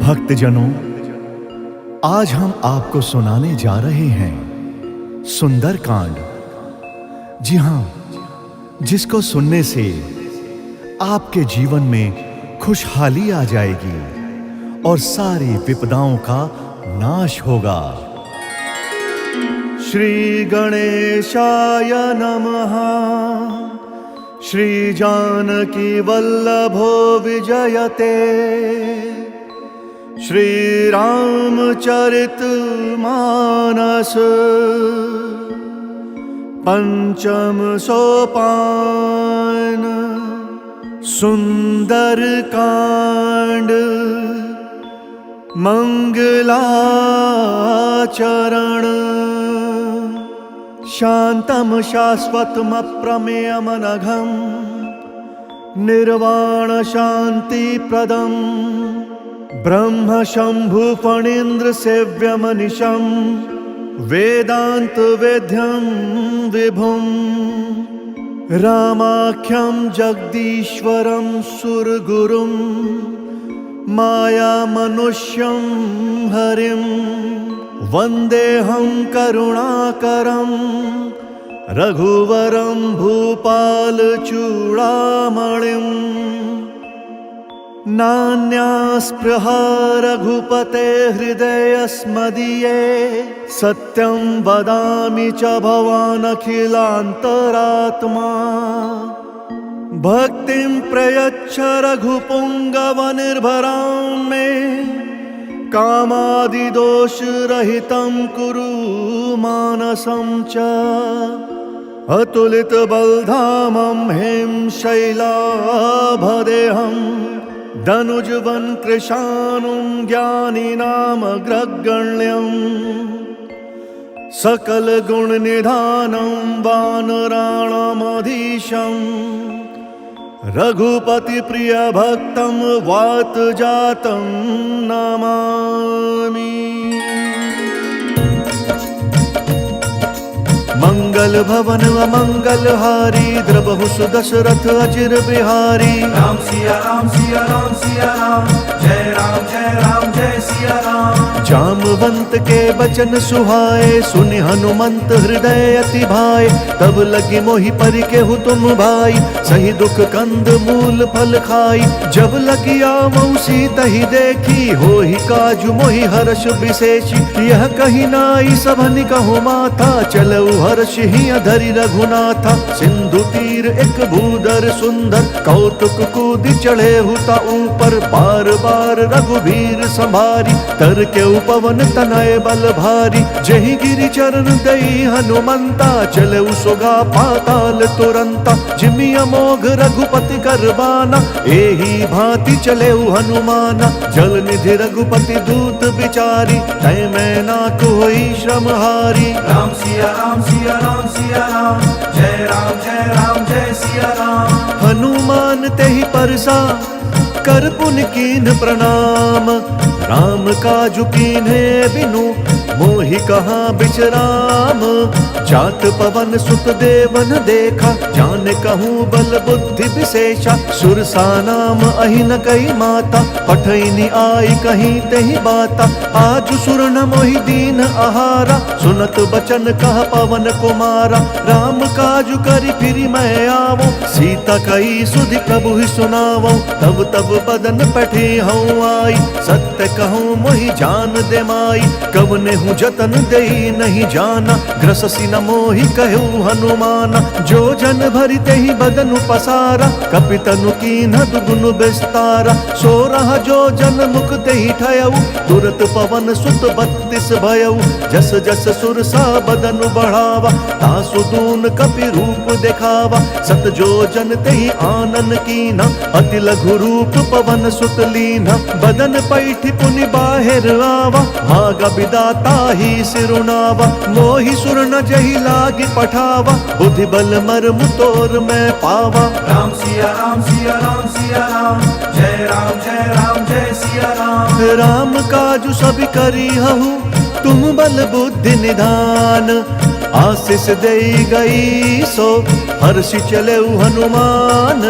भक्तजनों, आज हम आपको सुनाने जा रहे हैं सुंदरकांड। जी हां, जिसको सुनने से आपके जीवन में खुशहाली आ जाएगी और सारी विपदाओं का नाश होगा। श्री गणेशाय नमः। श्री जानकी वल्लभो विजयते। श्री रामचरित मानस पंचम सोपान। सुंदरकांड मंगलाचरण। शांतम शाश्वतम अप्रमेयमनघम निर्वाण शांति प्रदम ब्रह्म शंभु फणीन्द्र सेव्यमनिशं वेदांत वेद्यं विभुं रामाख्यं जगदीश्वरं सुरगुरुं माया मनुष्यं हरिं वन्देऽहं करुणाकरं रघुवरं भूपाल चूड़ामणिं। नान्यास्पृहा रघुपते हृदयस्मदीये सत्यं वदामि च भवान् अखिलान्तरात्मा। भक्तिं प्रयच्छ रघुपुङ्गवनिर्भरां मे कामादिदोषरहितं कुरु मानसं च। अतुलितबलधामं हें शैलाभदेहं धनुजवन कृशानुं ज्ञानिनामग्रगण्यं। सकलगुणनिधानं वानराणामधीशं रघुपतिप्रियभक्तं वातजातं नमामि। मंगल भवन अमंगलहारी द्रबहु सुदशरथ अचिर बिहारी। राम सिया राम सिया राम सिया राम जय राम जय सिया राम। जामवंत के बचन सुहाए सुनि हनुमंत हृदय अति भाए। तब लगी मोहि परि केहु तुम भाई सही दुख कंद मूल फल खाई। जब लगी आवऊ सीतहि देखी होहि काजु मोहि हर्ष विशेषी। यह कही नाई सबनि कहु माथा चलऊ हर्ष ही अधरि रघुनाथा। सिंधु तीर एक भूधर सुंदर कौतुक कूद चढ़े हुता ऊपर। बार बार रघुवीर संभारी तर के उपवन तनय बल भारी। जहि गिरि चरण दई हनुमंता चले सुगा पाताल तुरंता। जिमि अमोघ रघुपति करबाना एही भांति चले हनुमाना। जल निधि रघुपति दूत बिचारी तय मैं ना कोई श्रम हारी। राम सिया राम सिया राम सिया राम जय राम जय सिया राम। हनुमान तेहि परसा कर पुन कीन्ह प्रणाम। राम काजु कीन्हे बिनु मोहि कहाँ बिचराम। जात पवन सुत देवन देखा जान कहूँ बल बुद्धि विशेषा। सुरसा नाम अहिन कई माता पठैनी आई कहीं तेहि बाता। आज सुर न मोहि दीन आहारा सुनत बचन कह पवन कुमारा। राम काजु करि फिरि मैं आवो सीता कई सुधि प्रभु ही सुनावो। तब तब बदन पठी हूँ आई सत्य कहूँ मोहि जान दे माई। कवने हूँ जतन देई नहीं जाना ग्रससी न मोहि कहूँ हनुमाना। जो जन भरि तेहि बदनु पसारा कपितनु कीन्ह दुगुनु विस्तारा। सो रहा जो जन मुख तेहि ठयऊ तुरत पवन सुत 32 भयऊ। जस जस सुरसा बदनु बढ़ावा तासु दून कपि रूप दिखावा। सत जो जन तेहि आनन कीन्हा अति लघु रूप पवन सुत लीन्हा। बदन पैठि पुनि बाहिर आवा भागा विदाता ही सिरुनावा। मोहि सुर न जहि लागी पठावा बुद्धि बल मर्म तोर मैं पावा। राम सिया राम सिया राम सिया राम जय राम जय सिया राम। राम काजु सब करी हहु तुम बल बुद्धि निधान। आशीष देई गई सो हर्षि चले हनुमान।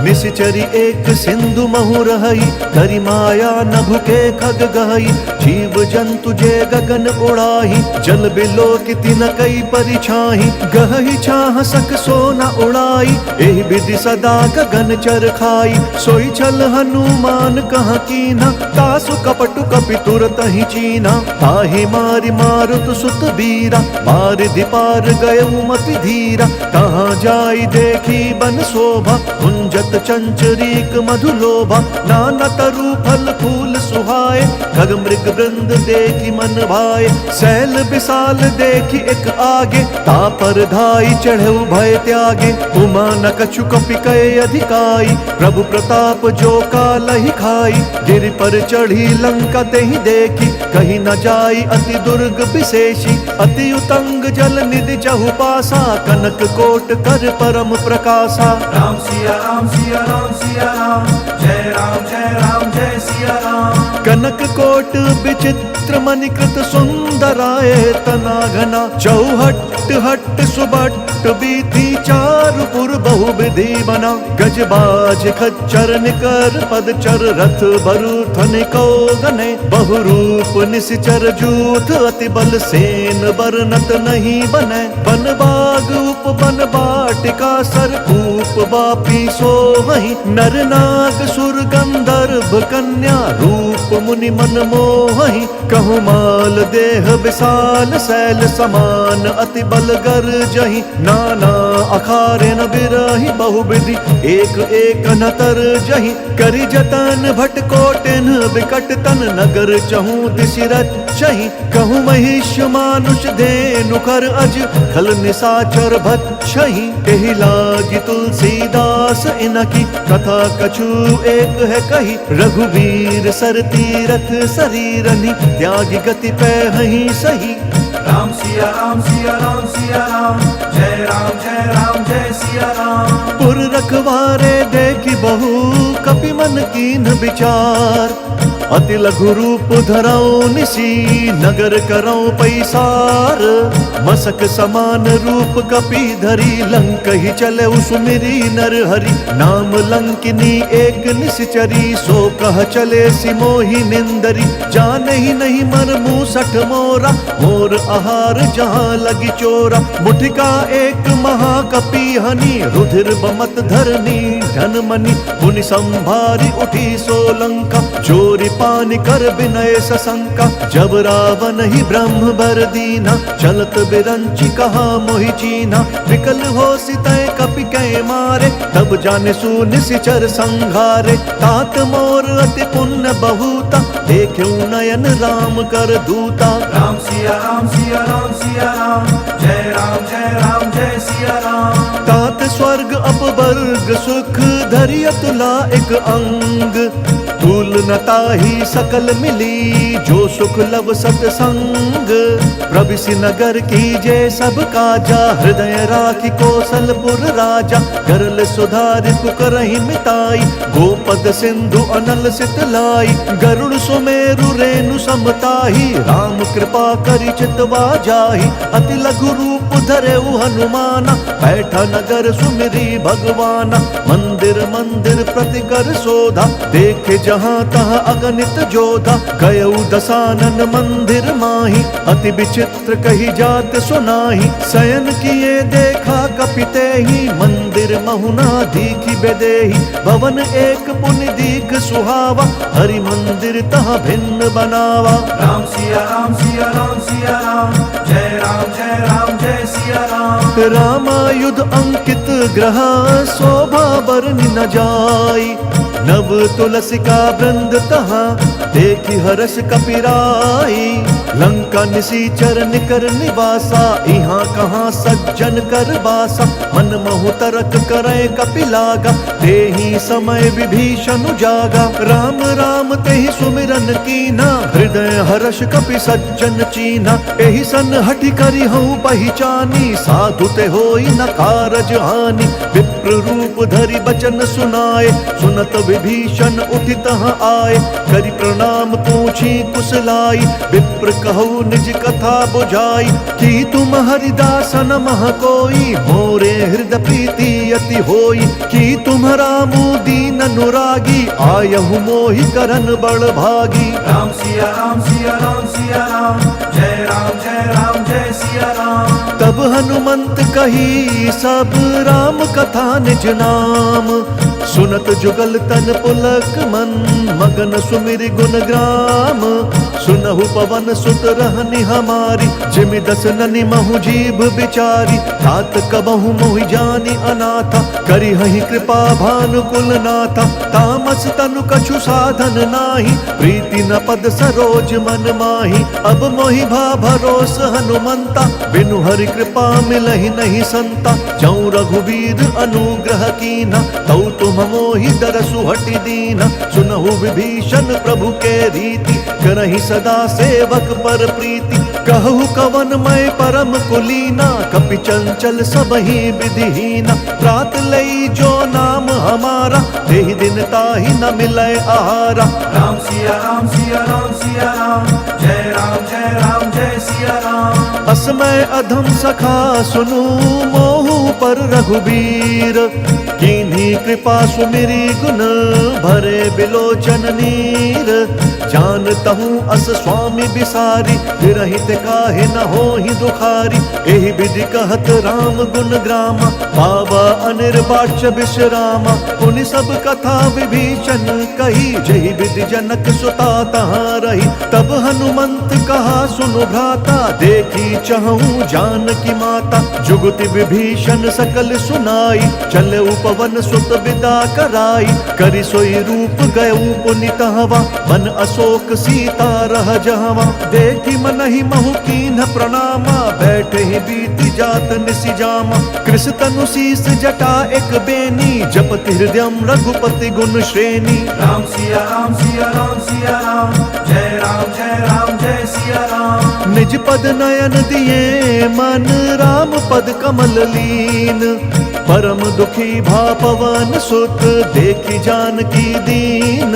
निश्चरी एक सिंधु महु रही, करी माया न भुके खग गहई। जीव जंतु जे गगन उड़ाही, जल बिलो किति न कई परिछाही। गहई छाह सक सो न उड़ाई, एहि विधि सदा गगन चर खाई। सोई छल हनुमान कहाँ कीना, तासु कपटु कपि तुरत ही चीना। ताहि मारि मारुत सुत बीरा, पार दिपार गयउ मति धीरा। कहाँ जाई देखी बन शोभा, कुंजत चंचरीक मधुलोभा। नाना तरु फल फूल सुहाए, खग मृग वृंद देखी मन भाए। सैल विशाल देखी एक आगे, तापर धाई चढ़े भय त्यागे। उमा न कछु कपि कहे अधिकाई, प्रभु प्रताप जो कालहि खाई। गिरि पर चढ़ी लंका तेहि देखी, कहीं न जाई अति दुर्ग विशेषी। अति उतंग जल निधि जहु पासा, कनक कोट कर परम प्रकाशा। राम सिया राम सिया राम सिया राम, जय राम जय सिया राम। कनक कोट विचित्र मणिकृत सुंदराय तना घना। चौहट हट सुबट बीथी, चारु पुर बहु विधि बना। गजबाज खच्चर निकर पदचर, रथ बरूथन को गने। बहुरूप निश्चर जूथ, अति बल सेन बरनत नहीं बने। बन बाग उप बन बाटिका, सरकूप बापी सोहहि। नर नाग सुर गंधर्व कन्या, रूप मुनि मन मोहि। कहु माल देह विशाल, शैल समान अति बल गर्जहि। नाना अखारे न बिरहि, बहुविधि एक एक न तरजहि। करि जतन भट कोटिन बिकट तन, नगर चहु दिशि रचहि। कहु महिष मानुष धेनु खर अज, खल निशाचर भक्षहि। एहि लागी तुलसीदास इनकी, कथा कछु एक है कही। रघुवीर सर तीरथ शरीरनि, त्यागी गति पैहि सही। राम सिया राम सिया राम सिया राम, जय राम जय सिया राम। पुर रखवारे देखी बहु, कपि मन कीन विचार। अति लघु रूप धरऊ निसी, नगर करऊ पैसार। मसक समान रूप कपि धरी, लंक ही चले सुमिरी नर हरि। नाम लंकिनी एक निश्चरी, सो कह चले सिमोहि निंदरी। जान ही नहीं मर मूसठ मोरा, मोर आहार जहाँ लगी चोरा। मुठिका एक महाकपि हनि, रुधिर बमत धरनी धन मनि। मुनि संभारी उठी सोलंका, चोरी पानी कर विनय सशंका। जब रावण ही ब्रह्म बर दीना, चलत बिरंची कहा मोहि चीना। विकल हो सितय कपि कै मारे, तब जाने सु निशिचर संघारे। तात मोर अति पुण्य बहुता, देख्यु नयन राम कर दूता। राम सिया राम सिया राम सिया राम, जय राम जय सिया राम। तात स्वर्ग अपवर्ग सुख, धरि अतुला एक अंग। तुल नताही सकल मिली, जो सुख लब सतसंग। प्रविशि नगर कीजे सब काजा, हृदय राखी कौशलपुर राजा। गरल सुधारि पुकरहि मिताई, गोपद सिंधु अनल सितलाई। गरुड़ सुमेरु रेणु समताही, राम कृपा करि चितवा जाहि। अति लघु रूप धरेउ हनुमाना, बैठा नगर सुमिरी भगवाना। मंदिर मंदिर प्रति कर शोधा, देखे जहाँ तहाँ अगणित जोधा। गयउ दसानन मंदिर माही, अति विचित्र कही जात सुनाही। शयन किए देखा कपिते ही, मंदिर महुना दीखी बेदेही। भवन एक पुनि दीख सुहावा, हरि मंदिर तहाँ भिन्न बनावा। राम सिया राम सिया राम सिया राम, जय राम जय सिया राम। रामायुध अंकित ग्रह, शोभा बरनि न जाई। नव तुलसिका वृंद तहाँ, देखी हर्ष कपिराई। लंका निशीचर निकर निवासा, यहाँ कहाँ सज्जन कर बासा। मन महु तरक करे कपिलागा, तेहि समय विभीषण जागा। राम राम तेहि सुमिरन कीना, हृदय हर्ष कपि सज्जन चीना। एहि सन हठि करि हूँ पहिचानी, साधु ते होई न कारज हानि। विप्र रूप धरि बचन सुनाए, सुनत विभीषण उठि तहाँ आए। करि प्रणाम पूछी कुशलाई, विप्र कहु निज कथा बुझाई, कि तुम हरिदासन मह कोई, मोरे हृदय प्रीति अति होई। कि तुम्हारा दीन अनुरागी, आयहु मोहि करन बड़ भागी। राम सिया राम सिया राम सिया राम, जय राम जय सिया राम। तब हनुमंत कही सब राम कथा निज नाम, सुनत जुगल तन पुलक मन, मगन सुमिर गुण ग्राम। सुनहु पवन सुत रहनि हमारी, जिमि दस ननि महु जीभ बिचारी। तात कबहु मोहि जानि अनाथा, करिहहि कृपा भानुकुल नाथा। तामस तनु कछु साधन नाही, प्रीति न पद सरोज मन माही। अब मोहि भा भरोस हनुमंता, बिनु हरि कृपा मिलहि नहीं संता। जौं रघुवीर अनुग्रह कीना, तौ तुम मोहि दरसु हटि दीना। सुनहु विभीषण प्रभु के रीति, करहि सदा सेवक पर प्रीति। कहु कवन मैं परम कुलीना, कपि चंचल सबहि विधिहीना। त्रात लई जो नाम हमारा, तेहि दिन ताहि न मिलै आहारा। राम सिया राम सिया राम सिया राम, जय राम जय सिया राम। असमय अधम सखा सुनु, मोहु पर रघुबीर। कीन्ही कृपा सुमिरी गुण, भरे बिलोचन नीर। जानतहु अस स्वामी बिसारी, विरहित काहे न होहि दुखारी। एहि विधि कहत राम गुण ग्रामा, पावा अनिर्वाच्य विश्रामा। पुनि सब कथा विभीषण कही, जहि विधि जनक सुता तहाँ रही। तब हनुमंत कहा सुनु भ्राता, देखी चहु जानकी माता। जुगति विभीषण सकल सुनाई, चले उपवन सुत विदा कराई। करि सोई रूप गयउ पुनि तहवा, मन अशोक सीता रह जहवा। देखी मनहि महु कीन्ह प्रणामा, बैठे ही बीती जात निसि जामा। कृष तनु शीस जटा एक बेनी, जपति हृदयम रघुपति गुण श्रेणी। राम सिया राम सिया राम सिया राम, जय राम जय सिया राम। निज पद नयन दिए मन, राम पद कमल लीन। परम दुखी भा पवन सुत, देखी जानकी दीन।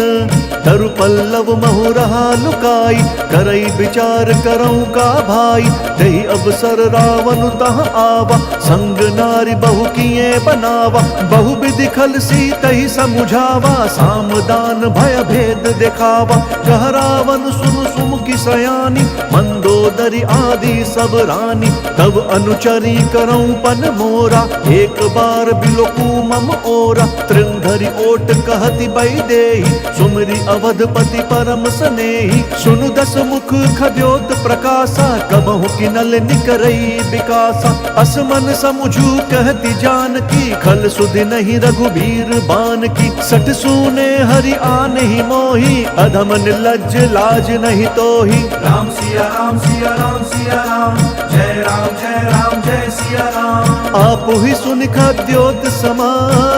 तरु पल्लव महु रहा लुकाई, करई विचार करऊं का भाई। तेहि अवसर रावण तह आवा, संग नारी बहु किए बनावा। बहु विधि खल सीतहि समुझावा, सामदान भय भेद दिखावा। कह रावण सुनु सुमुखी सयानी, मंदोदरी आदि सब रानी। तब अनुचरी करऊं पन मोरा, एक बार बिलोकू मम ओरा। तृंधरि ओट कहति बैदेही, सुमरि अवधपति परम सनेही। सुनु दस मुख खद्योत प्रकाशा, कबहु किनल निकरई विकासा। असमन समुझू कहति जानकी, खल सुधि नहीं रघुबीर बान की। सठ सूने हरि आनहि मोहि, अधम निर्लज्ज लाज नहीं तोहि। राम सिया राम सिया राम सिया राम, जय राम जय सिया राम। आपु ही सुनि खद्योत समा,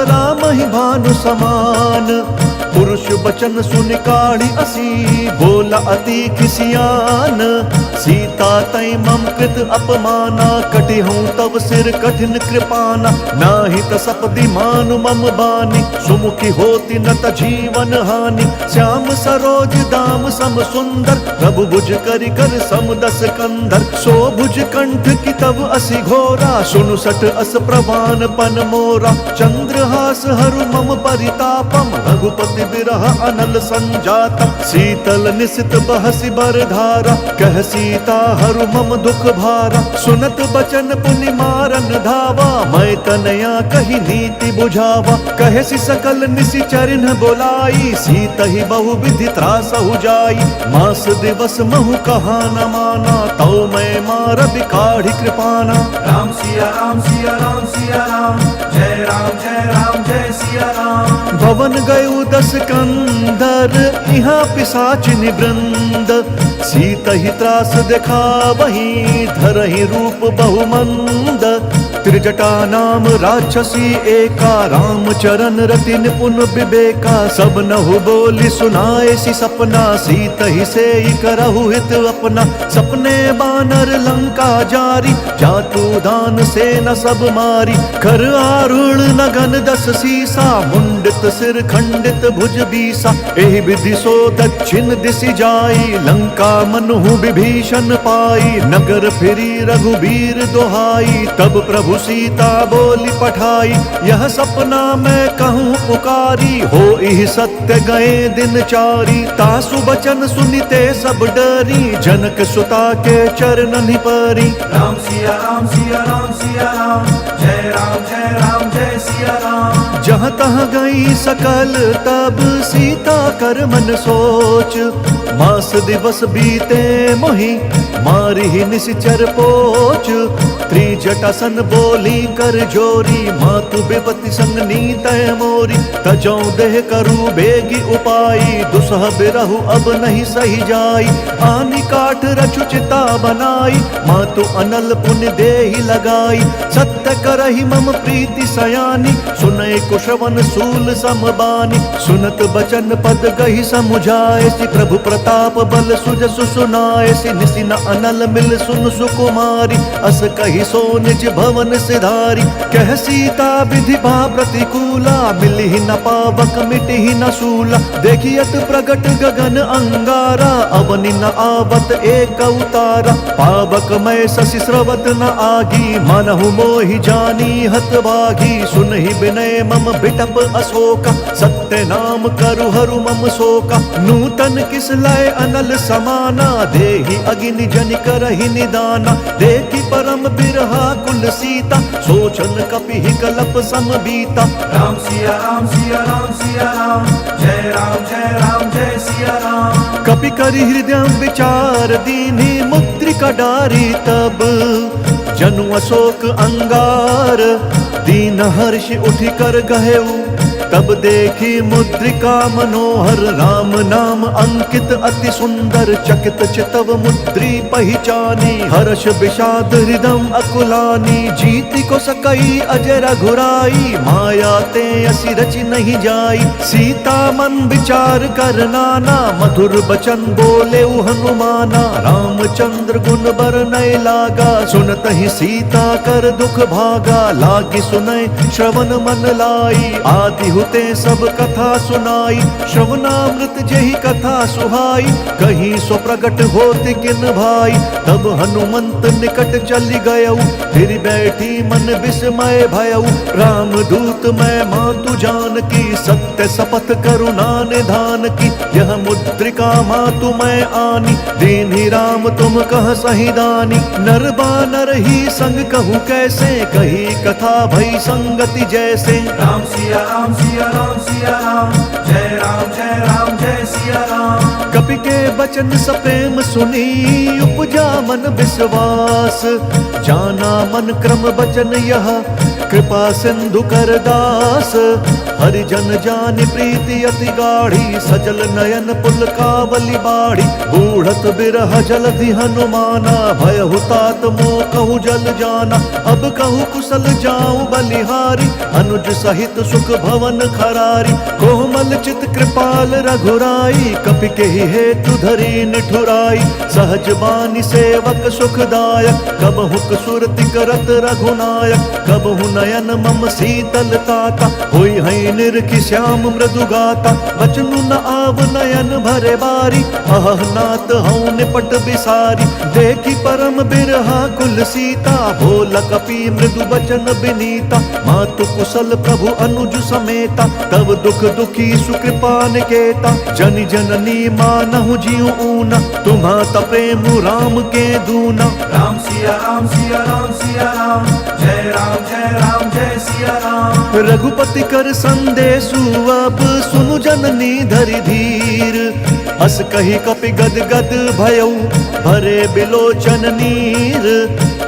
राम ही भानु समान। पुरुष बचन सुनि काढ़ी असी, बोला अति किसियान। सीता तै मम कृत अपमाना, कटिहूँ तब सिर कठिन कृपाना। नाहि त सपदि मानु मम बानी, सुमुखी होती न त जीवन हानि। श्याम सरोज दाम सम सुंदर, प्रभु भुज करि कर सम दस कंधर। सो भुज कंठ की तब असि घोरा, सुनु सठ अस प्रवान पन मोरा। चंद्रहास हरु मम परितापम, रघुपति बिरह अनल संजातम। शीतल निसित बहसि बरधारा, कह सीता हरु मम दुख भारा। सुनत बचन पुनि मारन धावा, मैं तनया कही नीति बुझावा। कहसि सकल निसि चरिन बोलाई, सीतहि बहु विधि त्रासहु जाई। मास दिवस महु कहा न माना, तौ मैं मार बिकाढ़ी कृपाना। राम सिया राम सिया राम सिया राम, जय राम जय सिया राम। भवन गयु दस कंदर, यहाँ पिशाचिनि वृंद। सीतहि त्रास देखा वही, धरहि रूप बहुमंद। त्रिजटा नाम राक्षसी एका, राम चरण रति निपुण विवेका। सब नहु बोली सुनाए सी सपना, सीत ही से करहु हित अपना। सपने बानर लंका जारी, जातु दान से न सब मारी। खर आरूढ़ नगन दस सीसा, मुंडित सिर खंडित भुज बीसा। एहि विधि सो दक्षिण दिशि जाई, लंका मनहु विभीषण पाई। नगर फिरी रघुबीर दोहाई, तब प्रभु सीता बोली पठाई। यह सपना मैं कहूँ पुकारी, हो इह सत्य गए दिन चारी। तासु बचन सुनिते सब डरी, जनक सुता के चरणनि परी। राम सिया राम सिया राम सिया राम, जय राम जय राम जय सिया राम। जहाँ तहाँ गई सकल तब सीता कर मन सोच। मास दिवस बीते मोहि, मारी ही निशिचर पोच। त्रिजटासन बोली कर जोरी, मातु विपति संग नीतय मोरी। तजौ देह करु बेगी उपाई, दुसह बिरहु अब नहीं सही जाई। आनि काठ रचु चिता बनाई, मातु अनल पुण्य देहि लगाई। सत्य करहि मम प्रीति सयानी, सुनय कुशवन सूल समबानी। सुनत बचन पद गहि समुझाए, सि प्रभु प्रताप बल सुजसु सुनाए। सि निसि न अनल मिल सुन सुकुमारी, अस कहि सो निज भवन सिधारी। कह सीता विधि भा प्रतिकूला, मिलहि न पावक मिटहि न सूला। देखियत प्रगट गगन अंगारा, अवनि न आवत एक अवतारा। पावक मैं शशि स्रवत न आगी, मनहु मोहि जानी हत भागी। सुनहि विनय मम बिटप अशोका, सत्य नाम करु हरु मम शोका। नूतन किस लय अनल समाना, देहि अगिनि जनि करहि निदाना। देखि परम बिरहा कुल सीता, सोचन कपिहि कलप सम बीता। राम सिया राम सिया राम सिया राम, जय राम जय सिया राम। कपि करि हृदय विचार दीन्हि, मुद्रिका डारी तब जनु अशोक अंगार। दीन हर्षि उठि कर गहेउ, तब देखी मुद्रिका मनोहर। राम नाम अंकित अति सुंदर, चकित चितव मुद्री पहिचानी। हर्ष विषाद हृदय अकुलानी, जीति को सकई अजय रघुराई। माया ते असि रचि नहीं जाई, सीता मन विचार कर नाना। मधुर बचन बोले हनुमाना, रामचंद्र गुण बरनय लागा। सुनत ही सीता कर दुख भागा, लागी सुनय श्रवण मन लाई। आदि हुते सब कथा सुनाई, श्रवणामृत जेहि कथा सुहाई। कहीं सो प्रगट होति किन भाई, तब हनुमंत निकट चली गयऊ। फिर बैठी मन विस्मय भयऊ, राम दूत मैं मातु जानकी। सत्य शपथ करुणा निधान की, यह मुद्रिका मातु मैं आनी। दीन्हि राम तुम कह सही दानी, नर बानर ही संग कहूँ कैसे। कही कथा भई संगति जैसे। राम सिया राम सिया राम सिया राम, जय राम जय सिया राम। कपि के बचन सप्रेम सुनी, उपजा मन विश्वास। जाना मन क्रम बचन यह, कृपा सिंधु कर दास। हरिजन जानि प्रीति अति गाढ़ी, सजल नयन पुलकावली बाढ़ी। बूढ़त बिरह जलधि हनुमाना, भयहु तात मोह कहु जल जाना। अब कहु कुशल जाऊं बलिहारी, अनुज सहित सुख भवन खरारी। कोमल चित कृपाल रघुराई, कपि केहि हेतु धरी निठुराई। सहज बानी सेवक सुखदायक, कबहु सुरति करत रघुनायक। कबहु नयन मम शीतल ताता, होई है निरखि श्याम मृदु गाता। बचनु न आव नयन भरे बारी, अह नाथ हऊँ निपट बिसारी। देखी परम बिरहा कुल सीता, बोल कपि मृदु बचन बिनीता। मातु कुशल प्रभु अनुज समेता, तब दुख दुखी सुकृपा निकेता। जनि जननी मानहु जिउ ऊना, तुम्हा प्रेम राम के दूना। राम सिया राम सिया राम सिया राम, जय राम जय सिया राम। रघुपति कर संदेशु अब सुनु जननी धरि धीर। अस कही कपि गद गद भयऊ, भरे बिलोचन नीर।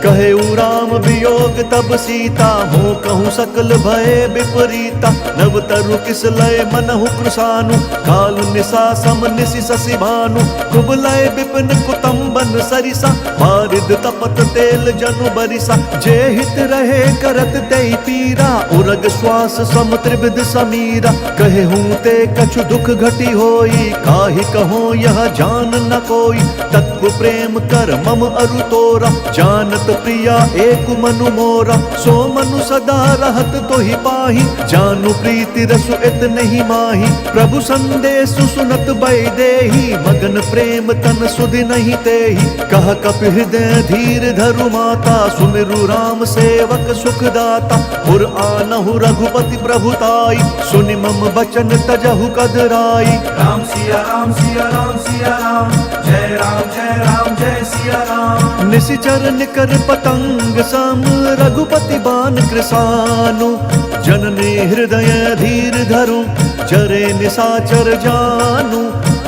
कहे राम वियोग तब सीता, हो कहूँ सकल भय विपरीता। नव तरु किस लय मनहु कृशानु, कालु निशा सम निशि शशि भानु। कुबलय विपिन कुतुम्बन सरिसा, बारिद तपत तेल जनु बरिसा। जे हित रहे करत तेहि पीरा, उरग श्वास सम त्रिविध समीरा। कहे हूँ ते कछु दुख घटी होई, काहि कहो यह जान न कोई। तत्व प्रेम कर मम अरु तोरा, जानत प्रिया एक मनु मोरा। सो मनु सदा रहत तोहि पाहि, जानु प्रीति रसु इत नहीं माही। प्रभु संदेश सुनत बैदेही, मगन प्रेम तन सुधि नहीं तेहि। कह कपि हृदय धीर धरु माता, सुमिरु राम सेवक सुखदाता। पुर आनहु रघुपति प्रभुताई, सुनि मम बचन तजहु कदराई। राम सिया राम सिया राम सिया राम, जय राम जय सिया राम। निशिचर निकर पतंग सम, रघुपति बान कृसानु। जननी हृदय धीर धरु, जरे निशाचर जानु।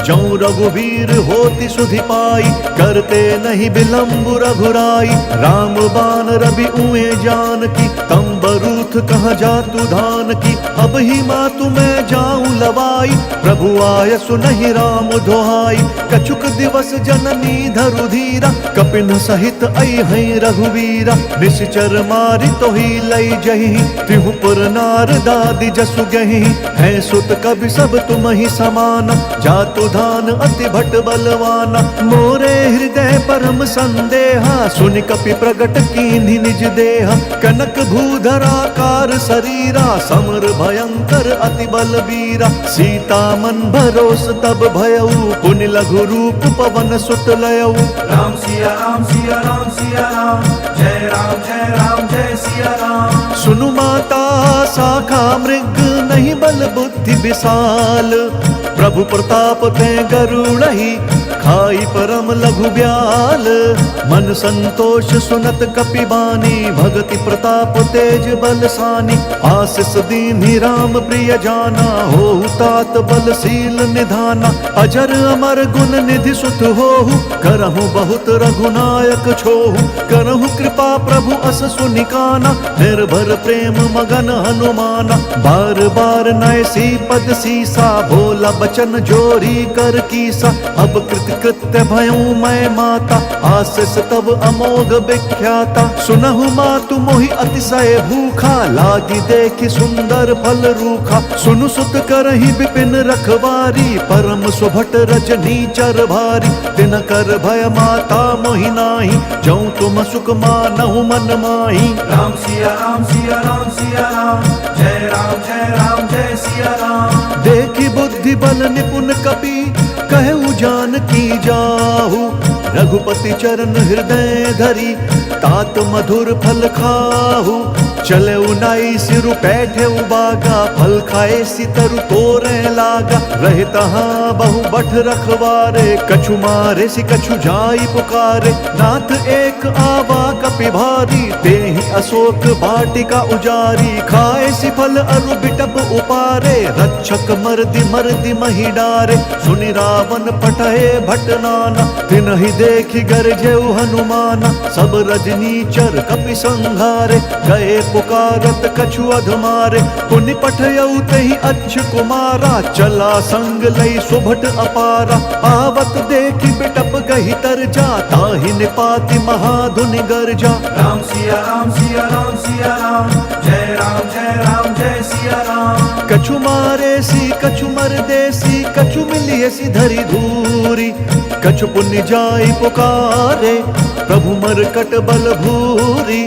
जौ रघुवीर होति सुधि पाई, करते नहीं विलंब रघुराई। राम बान रवि उए जानकी, तम बरूथ कहाँ जातु धान की। अब ही मातु मैं जाऊं लवाई, प्रभु आय सुनहि राम दोहाई। कछुक दिवस जननी धरु धीरा, कपिन सहित अइहै रघुवीरा। निश्चर मारि तोहि लई जहि, तिहु पुर नार दादि जसु गहि। है सुत कवि सब तुम ही समाना, जातु धान अति भट बलवाना। मोरे हृदय परम संदेहा, सुनि कपि प्रगट कीन्हि निज देहा। कनक भूधराकार शरीरा, समर भयंकर अति बलबीरा। सीता मन भरोस तब भयउ, पुनि लघु रूप पवन सुत लयउ। राम सिया राम सिया राम सिया राम, जय राम जय सिया राम। सुनु माता शाखा मृग, नहीं बल बुद्धि विशाल। प्रभु प्रताप ते गरुड़हि, खाई परम लघु ब्याल। मन संतोष सुनत कपि बानी, भगति प्रताप तेज बलसानी। आशीष दीन्हि राम प्रिय जाना, होहु तात बलशील निधाना। अजर अमर गुण निधि सुत होहु, करहु बहुत रघुनायक छोहु। करहु कृपा प्रभु अस सुनिकाना, निर्भर प्रेम मगन हनुमाना। बार बार नयसी पद सीसा, बोला बचन जोरी कर कीसा। अब कृत्य भयऊ मैं माता, आशीष तब अमोघ विख्याता। सुनहु मातु मोहि अतिशय भूखा, लागी देखि सुंदर फल रूखा। सुनु सुत करहि विपिन रखवारी, परम सुभट रजनी चर भारी। तिन कर भय माता मोहि नाही, जऊँ तुम सुख मानहु मन माही। राम सिया राम सिया राम सिया राम, जय राम जय सिया राम। देखि बुद्धि बल निपुण कपि, कहु जानकी जाहु। रघुपति चरण हृदय धरी, तात मधुर फल खाहु। चले उनाई सिरु बैठे बागा, फल खाए सितरु तोरे लागा। रहे तहाँ बहु बठ रखवारे, कछु मारे सि कछु जाई पुकारे। नाथ एक आवा कपि भारी, तेहि अशोक वाटिका उजारी। खाए सि फल अरु बिटप उपारे, रक्षक मर्दि महि डारे। सुनि रावण पटहे भट नाना, तिनहि देखि गरजेउ हनुमाना। सब रजनीचर कपि संघारे, गए पुकारत कछु अधमारे। पुनि पठयउ तेहि अच्छ कुमारा, चला संग लई सुभट अपारा। आवत देखि बिटप गहि तरजा, ताहि निपाति महाधुनि गर्जा। राम सिया राम सिया राम सिया राम, जय राम जय सिया राम। कछु मारे सी कछु मर देसी, कछु मिलिए सी धरि धूरी। कछु पुण्य जाई पुकारे, प्रभु मरकट बल भूरी।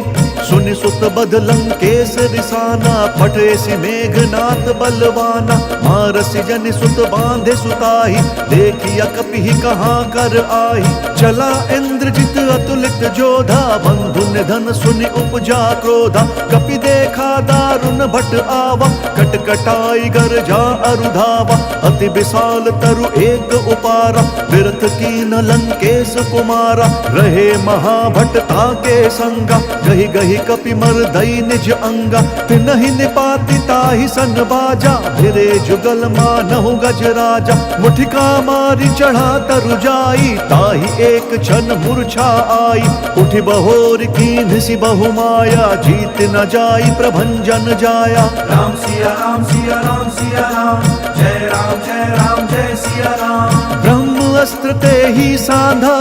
सुनि सुत बद लंकेश रिसाना, फटे सि मेघनाथ बलवाना। मारसि जनि सुत बांधे सुताही, देखिया कपि कहाँ कर आही। चला इंद्रजित अतुलित जोधा, बंधु निधन सुनि उपजा क्रोधा। कपि देखा दारुण भट आवा, कटकटाई गर्जा अरुधावा। अति विशाल तरु एक उपारा, विरथ कीन लंकेश कुमारा। रहे महाभट ताके संगा, गहि गहि तेहि कपि मर्दई निज अंगा, तिनहि निपाति ताहि सन बाजा, भिरे जुगल मानहु गज राजा। मुठिका मारी चढ़ा तरु जाई, ताहि एक क्षण मूर्छा आई। उठि बहोर कीन्ह सि बहु माया, जीत न जाई प्रभंजन जाया। राम सिया राम सिया राम सिया राम, जय राम जय सिया राम। ब्रह्म अस्त्र ते ही साधा,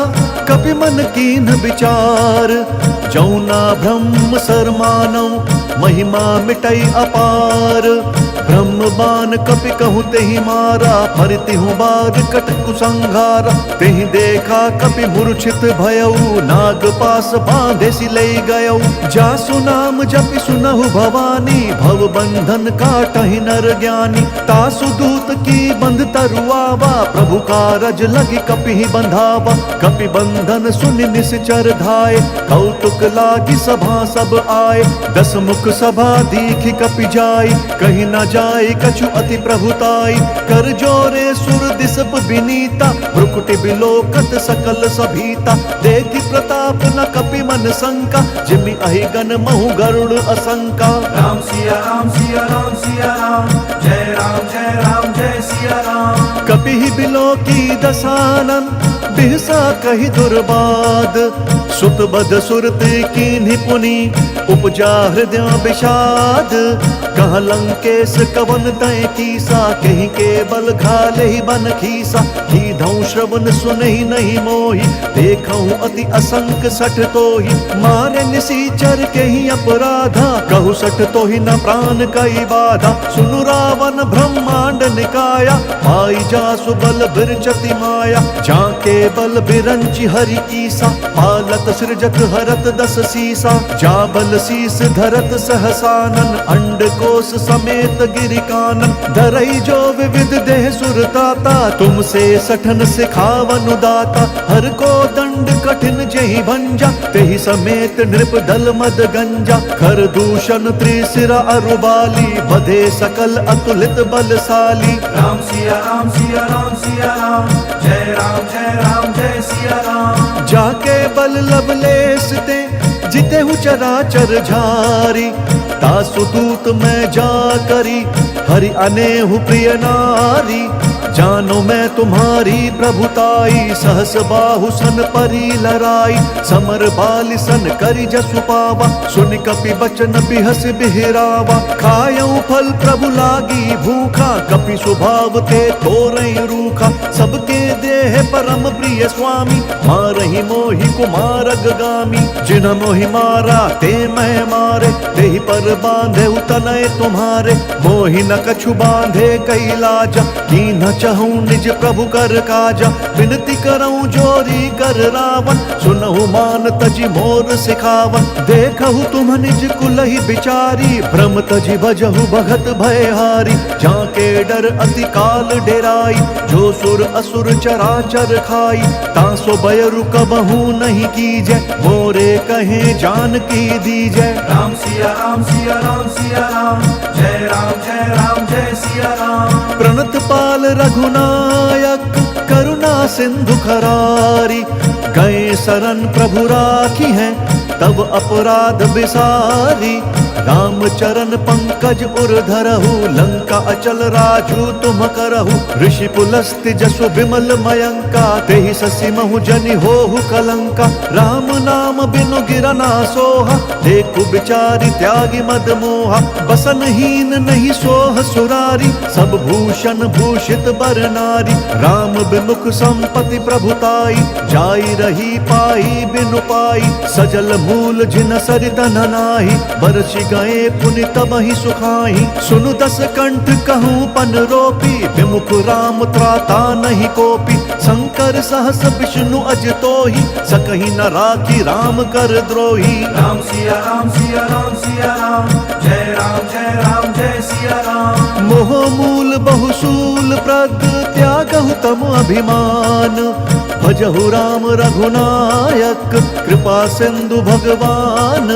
कपि मन कीन्ह विचार। जौना ब्रह्म सर मानौ, महिमा मिटई अपार। ब्रह्म बाण कपि कहूँ तेहि मारा, फरतिहु बार कट कुसंहारा। तेहि देखा कपि मूर्छित भयऊ, नाग पास बांधे सि लई गयऊ। जासु नाम जपि सुनहु भवानी, भव बंधन काटहि नर ज्ञानी। तासु दूत की बंध तरुआवा, प्रभु कारज लगी कपि बंधावा। कपि बंधन सुनि निश्चर धाये, कौतुक लागी सभा सब आए। दस मुख सभा दीखि कपि जाई, कहीं न जाय कछु अति प्रभुताई। कर जोरे सुर दिसप विनीता, भ्रुकुटि बिलोकत सकल सभीता। देखि प्रताप न कपि मन शंका, जिमि अहि गण महु गरुड़ असंका। राम सिया राम सिया राम सिया राम, जय राम जय सिया राम। कपि बिलोकी दसानन, बिहसा कहि दुर्बाद। सुत बद सुरत कीन्हि पुनि, उपजा हृदय विषाद। कह लंकेश कवन तय कीसा, कहीं केवल घाले ही बन खीसा। कीधौ श्रवण सुनहि नहीं मोहि, देखऊं अति असंक सठ तोहि। मारे निसीचर केहि अपराधा, कहु सठ तोहि न प्राण कई बाधा। सुनु रावण ब्रह्मांड निकाया, पाई जासु बल बिरचति माया। जाके बल बिरंचि हरि ईसा, पालत सृजत हरत दस सीसा। जा बल शीस धरत सहसानन, अंड कोश समेत गिरि कानन। धरई जो विविध देह सुरताता, तुमसे सठन सिखावन दाता। हर को दंड कठिन जेहि भंजा, तेहि समेत नृप दल मद गंजा। खर दूषण त्रिशिरा अरुबाली, बधे सकल अतुलित बलशाली। राम सिया राम सिया राम सिया राम, जय राम जय सिया राम। जाके बल लवलेस ते, जितेहु चराचर झारी। तासु दूत मैं जा करी, हरि अनेहु प्रिय नारी। जानो मैं तुम्हारी प्रभुताई, सहस बाहु सन परी लराई। समर बालि सन करि जसु पावा, सुनि कपि बचन बिहस बिहरावा। खायऊ फल प्रभु लागी भूखा, कपि स्वभाव ते तोरई रूखा। सबके देह परम प्रिय स्वामी, मारहि मोहि कुमार अगगामी। जिन्ह मोहि मारा ते मैं मारे, तेहि पर बांधे तनय तुम्हारे। मोहि न कछु बांधे कैलाजा, कीन्ह चहूँ निज प्रभु कर काजा। विनती करऊँ जोरी कर रावण, सुनहु मान तजि मोर सिखावन। देखहु तुम निज कुलहि बिचारी, भ्रम तजि भजहु भगत भयहारी। जाके डर अति काल डेराई, जो सुर असुर चराचर खाई। तासो बयरु कबहू नहीं कीजै, मोरे कहे जानकी दीजै। राम सिया राम सिया राम सिया राम, जय राम जय सिया राम। प्रणत पाल रघुनायक, करुणा सिंधु खरारी। गए शरण प्रभु राखी हैं, तब अपराध बिसारी। राम चरण पंकज उर धरहु, लंका अचल राजू तुम करहु। ऋषि पुलस्त्य जसु विमल मयंका, तेहि ससि महु जनि होहु कलंका। राम नाम बिनु गिरना सोहा, देखु बिचारी त्यागी मद मोहा। बसनहीन नहीं सोह सुरारी, सब भूषण भूषित बर नारी। राम बिमुख संपत्ति प्रभुताई, जाई रही पाई बिनु पाई। सजल मूल जिन सरित नाही, बरसि गए पुनि तबहि सुखाई। सुनु दस कंठ कहूँ पन रोपी, विमुख राम त्राता नहीं कोपी। शंकर सहस विष्णु अज तोहि, सकहि न राखी राम कर द्रोही। राम सिया राम सिया राम सिया राम, जय राम जय सिया राम। मोह मूल बहुसूल प्रद, त्यागहु तम अभिमान। भजहु राम रघुनायक, कृपा सिंधु भगवान।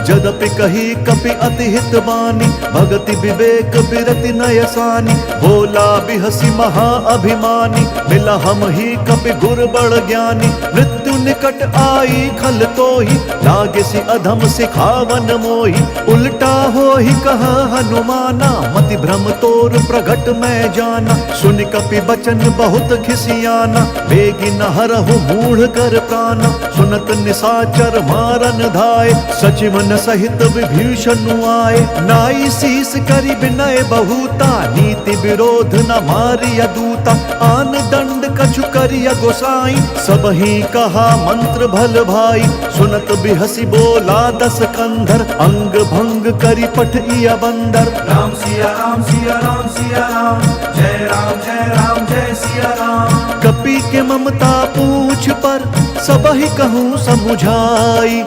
जदपि कही कपि अति हित बानी, भगति विवेक बिरति नयसानी। बोला बिहसी महा अभिमानी, मिला हम ही कपि गुर बड़ ज्ञानी। मृत्यु निकट आई खल तोहि, लागे सी अधम सिखावन मोहि। उल्टा हो ही कहा हनुमाना, मति भ्रम तोर प्रगट मैं जाना। सुन कपि बचन बहुत खिसियाना, बेगी न हरहु मूढ़ कर प्राणा। सुनत निशाचर मारन धाय, सचिवन सहित विभीषण आए। नाई शीस करि विनय बहुता, नीति विरोध न मारिय दूता। आन दंड कछु करिय गोसाई, सबहि कहा मंत्र भल भाई। सुनत बिहसी बोला दस कंधर, अंग भंग करि पठिय बंदर। राम सिया राम सिया राम सिया राम, जय राम जय राम जय सिया राम। कपि के ममता पूछ पर, सबहि कहूँ समुझाई।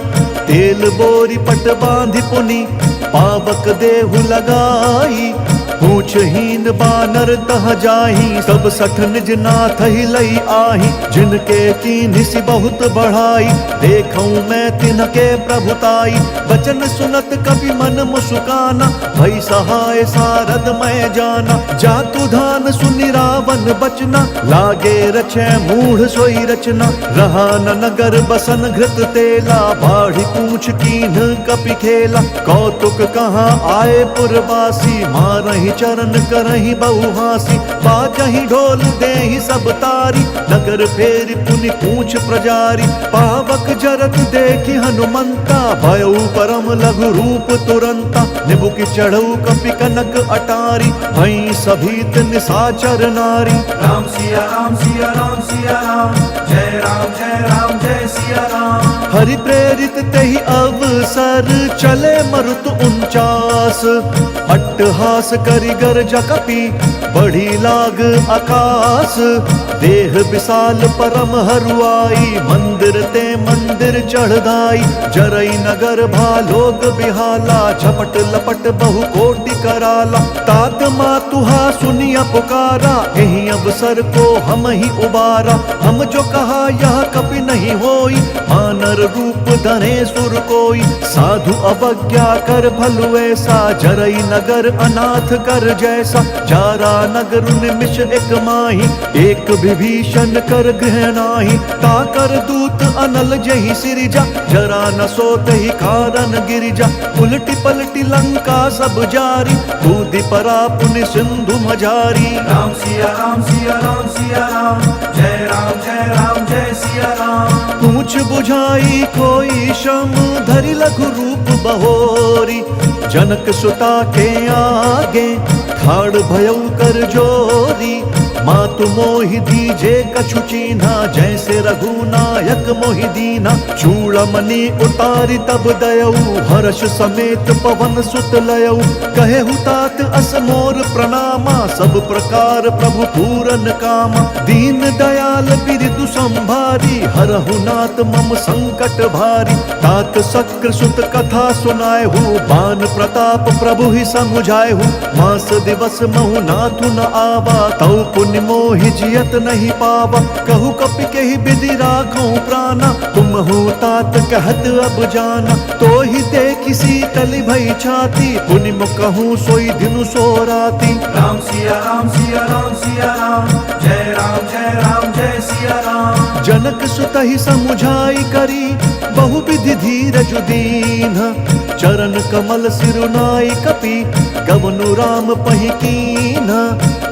तेल बोरी पट बांधि पुनि, पावक देहु लगाई। पूछहीन बानर तह जाही, सब सठ निज नाथ ही लई आही। जिनके कीन्हि सि बहुत बढ़ाई, देखऊं मैं तिनके प्रभुताई। बचन सुनत कपि मन मुस्काना, भई सहाय सारद मैं जाना। जातु धान सुनि रावण बचना, लागे रचै मूढ़ सोई रचना। रहा न नगर बसन घृत तेला, बाढ़ी पूछ कीन्ह कपि खेला। कौतुक कहाँ आए पुरवासी, मारहि चरण करहि बहुहासी। बाजहि ढोल देहि सब तारी, नगर फेरि पुनि पूछ प्रजारी। पावक जरत देखि हनुमंता, भयउ परम लघु रूप तुरंता। निबुकि चढ़ऊ कपि कनक अटारी, भई सभीत निशाचर नारी। राम सिया राम सिया राम सिया राम, जय राम जय सिया राम। हरि प्रेरित तेहि अवसर, चले मरुत 49। अट्टहास करि गर्ज कपि, बढ़ी लाग आकाश। देह विशाल परम हरुआई, मंदिर ते मंदिर चढ़ दाई। जरई नगर भालोग बिहाला, झपट लपट बहु कोटि कराला। तात मातुहा सुनिया पुकारा, एहि अवसर को हम ही उबारा। हम जो कहा यह कपि नहीं होई, मानर रूप धरे सुर कोई। साधु अवज्ञा कर भलु ऐसा, जरई नगर अनाथ कर जैसा। जारा नगर निमिष एक माही, एक विभीषण कर गृह नाही। ताकर दूत अनल जहि सिरिजा, जरा न सोतहि कारण गिरिजा। उलटी पलटी लंका सब जारी, कूदि परा पुनि सिंधु मझारी। राम सिया राम सिया राम सिया राम, जय राम जय सिया राम। पूछ बुझाई कोई श्रम, धरि लघु रूप बहोरी। जनक सुता के आगे, ठाड़ भयउ कर जोरी। मातु मोहि दीजे कछु चीन्हा, जैसे रघुनायक मोहि दीना। चूड़मणि उतारी तब दयऊ, हर्ष समेत पवन सुत लयऊ। कहे हुतात अस मोर प्रणामा, सब प्रकार प्रभु पूरन कामा। दीन दयाल बिरदु संभारी, हरहु नाथ मम संकट भारी। तात शक्र सुत कथा सुनाएहु, बान प्रताप प्रभु ही समुझाएहु। मास दिवस महु नाथु न आवा, तऊ पुण्य मोहि जियत नहीं पावा। कहु कपि केहि विधि राखऊं प्राणा, तुम हो तात कहत अब जाना। तो ही देखि शीतल भई छाती, पुनि कहूँ सोई दिनु सो राती। राम सिया राम सिया राम सिया राम, जय राम जय सिया राम। जनक सुत ही समुझाई करी, बहु विधि धीरज दीन। चरण कमल सिरुनाई कपि, गवनु राम पहि कीन्हा।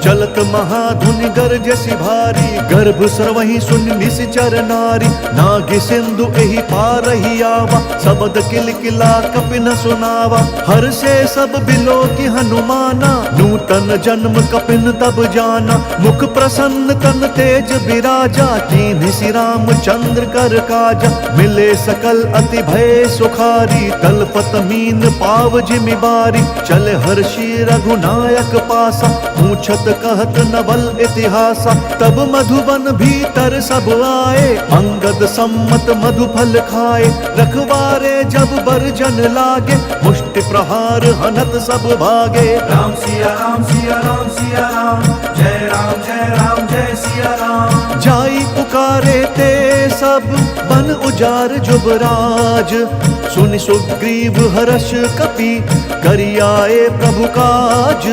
चलत महाधुनि गरजसि भारी, गर्भ स्रवहि सुन निश्चर नारी। नागि सिंधु एहि पारहि आवा, सबद किलकिला कपि न सुनावा। हर से सब बिलो की हनुमाना, नूतन जन्म कपिन तब जाना। मुख प्रसन्न तन तेज विराजा, कीन्हि श्री रामचंद्र कर काजा। मिले सकल अति भय सुखारी, तलपत मीन पाव जिमि बारी। चले हर्षि रघुनायक पासा, पूछत कहत नवल इतिहासा। तब मधुबन भीतर सब आए, अंगद सम्मत मधु फल खाए। रखवारे जब बरजन लागे, मुष्टि प्रहार हनत सब भागे। राम सिया राम सिया राम सिया राम, जय राम जय सिया राम। जाई पुकारे ते सब, बन उजार जुबराज। सुनि सुग्रीव हर्ष कपि करि आए प्रभु काज।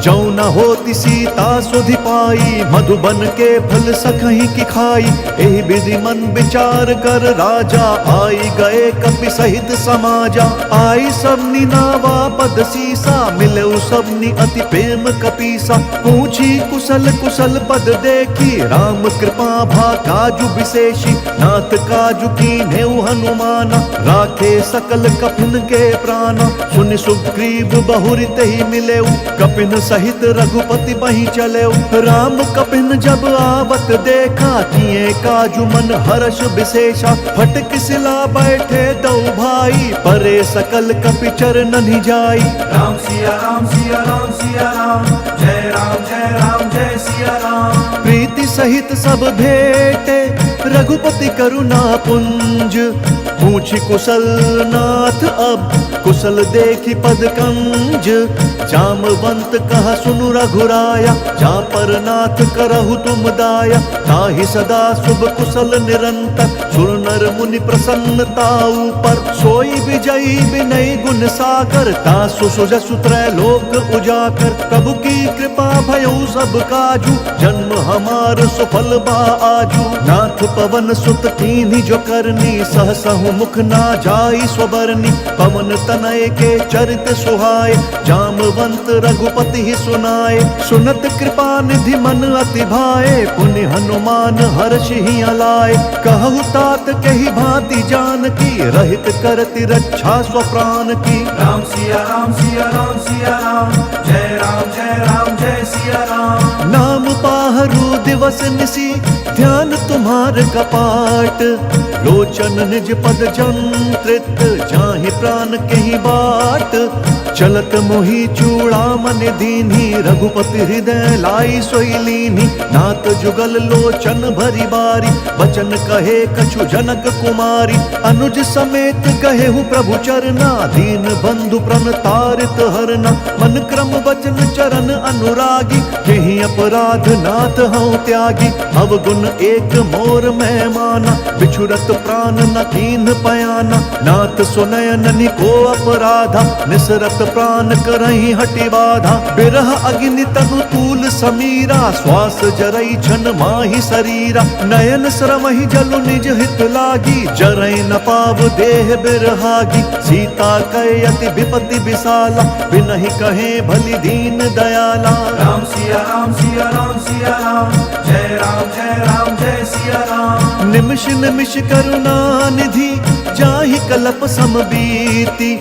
जौ न होती सीता सुधि पाई मधुबन के फल सखहीं की खाई। एहि विधि मन विचार कर राजा आई गए कपि सहित समाजा। आई सबनी नावा पद सीसा मिले सबनी अति प्रेम कपीसा। पूछी कुशल कुशल पद देखी राम कृपा भा काजु विशेषी। नाथ काजु कीन्हे हनुमाना राखे सकल कपिन के प्राणा। सुनि सुग्रीव बहुरि तेहि मिले कपिन सहित रघुपति बहि चले। राम कपिन जब आवत देखा किए काजु मन हर्ष विशेषा। फटक सिला बैठे दो भाई परे सकल कपि चरणनि जाई। राम सिया राम सिया राम सिया राम जय राम जय राम जय सिया राम। प्रीति सहित सब भेटे रघुपति करुणा पुंज। पूछी कुशल नाथ अब कुशल देखी पद कंज। जामवंत कहा सुनु रघुराया जा पर नाथ करहु तुम दाया। ताहि सदा शुभ कुशल निरंतर सुर नर मुनि प्रसन्नता ऊपर। सोई विजयी विनय गुण सागर तासु सुजसु त्रैलोक उजाकर। प्रभु की कृपा भयउ सब काजू जन्म हमार सुफल बा आजू। नाथ पवन सुत कीन्ही जो करनी सहसहु मुख ना जाई स्वबरनी। पवन तनय के चरित सुहाए जामवंत रघुपति ही सुनाए। सुनत कृपा निधि मन अति भाए पुनि हनुमान हर्ष ही अलाए। कहु तात कही भांति जानकी रहित करति रक्षा स्वप्राण की। राम सिया राम सिया राम सिया राम जय राम जय राम जय सिया राम। नाम पाहरु दिवस निसी ध्यान तुम्हार कपाट। लोचन निज पद जंत्रित जाहि प्राण कहीं बाट। चलत मोहि चूड़ामन दीन्ही रघुपति हृदय लाई सोई लीन्ही। नाथ जुगल लोचन भरी बारी बचन कहे कछु जनक कुमारी। अनुज समेत कहेहु प्रभु चरना दीन बंधु प्रण तारित हरना। मन क्रम वचन चरण अनुरागी यही अपराध नाथ हूँ त्यागी। अवगुण एक मोर मैं माना बिछुरत प्राण न कीन पयाना। नाथ सुनयन को अपराधा निसरत प्राण करही हटि बाधा। बिरह अग्नि तनु तूल समीरा श्वास जरई छन माही शरीरा। नयन श्रमहि जलु निज हित लागी जरई न पाव देह बिरहागी। सीता कहे अति विपति विशाला बिनहि कहे भली दीन दयाला। राम सिया राम सिया राम सिया राम जय राम जय सिया राम। निमिष निमिष करुणा निधि जाहि कलप समबीति।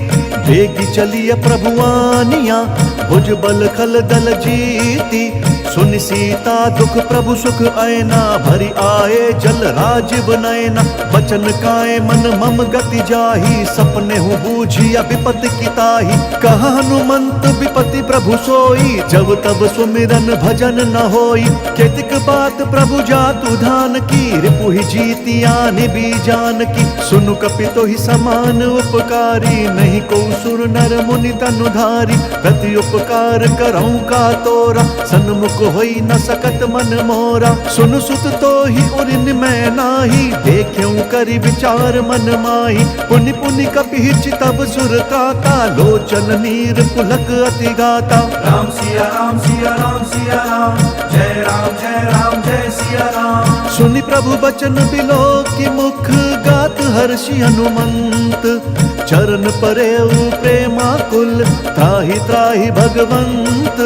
बेगी चलिय प्रभुआनिया भुज बल खल दल जीती। सुनि सीता दुख प्रभु सुख ऐना भरी आए जल राजीव नयना। बचन काए मन मम गति जाही सपने हूँ बूझिया विपति की ताही। कहा हनुमंत विपति प्रभु सोई जब तब सुमिरन भजन न होई। केतिक बात प्रभु जातु धान की रिपुहि जीती आनि बीजान की। सुनु कपितो ही समान उपकारी नहीं को सुर नर मुनि तनुधारी। प्रति उपकार करऊं का तोरा सन्मुख होई न सकत मन मोरा। सुन सुत तो ही उरिन मैं नाही देख्यूं करि विचार मन माही। पुनि पुनि कपि तब सुर त्राता लोचन नीर पुलक अति गाता। राम सिया राम सिया राम सिया राम जय राम जय सिया राम। सुनि प्रभु बचन बिलो की मुख गात हर्षि हनुमंत। चरण परे प्रेमाकुल त्राहि त्राहि भगवंत।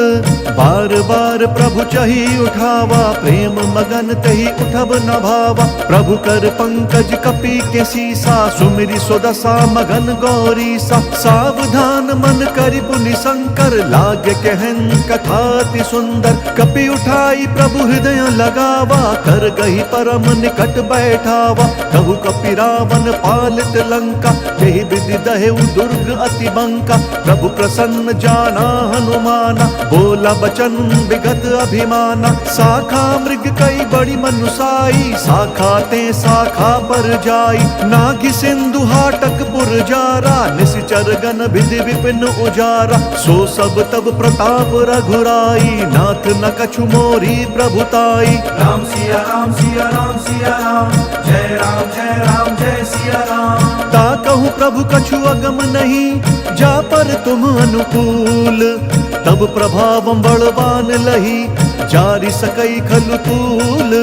बार बार प्रभु चही उठावा प्रेम मगन तही उठब न भावा। प्रभु कर पंकज कपि के सीसा सुमिरि सुदशा मगन गौरीसा। सावधान मन करि पुनि शंकर लाग कहन कथाति सुंदर। कपि उठाई प्रभु हृदय लगावा कर गही परम निकट बैठावा। कहु कपि रावण पालित लंका यही विधि दहेउ दुर्ग अति बंका। प्रभु प्रसन्न जाना हनुमाना बोला बचन विगत अभिमाना। शाखा मृग कई बड़ी मनुसाई शाखा ते शाखा पर जाई। नागि सिंधु हाटक पुर जारा निशिचर गण विधि विपिन उजारा। सो सब तब प्रताप रघुराई नाथ न कछु मोरी प्रभुताई। राम सिया राम सिया राम सिया राम जय राम जय सिया राम। ता कहूँ कहूँ प्रभु कछु अगम नहीं, जा पर तुम अनुकूल। तब प्रभावम बलवान लही, जारी सकई खलु तूल।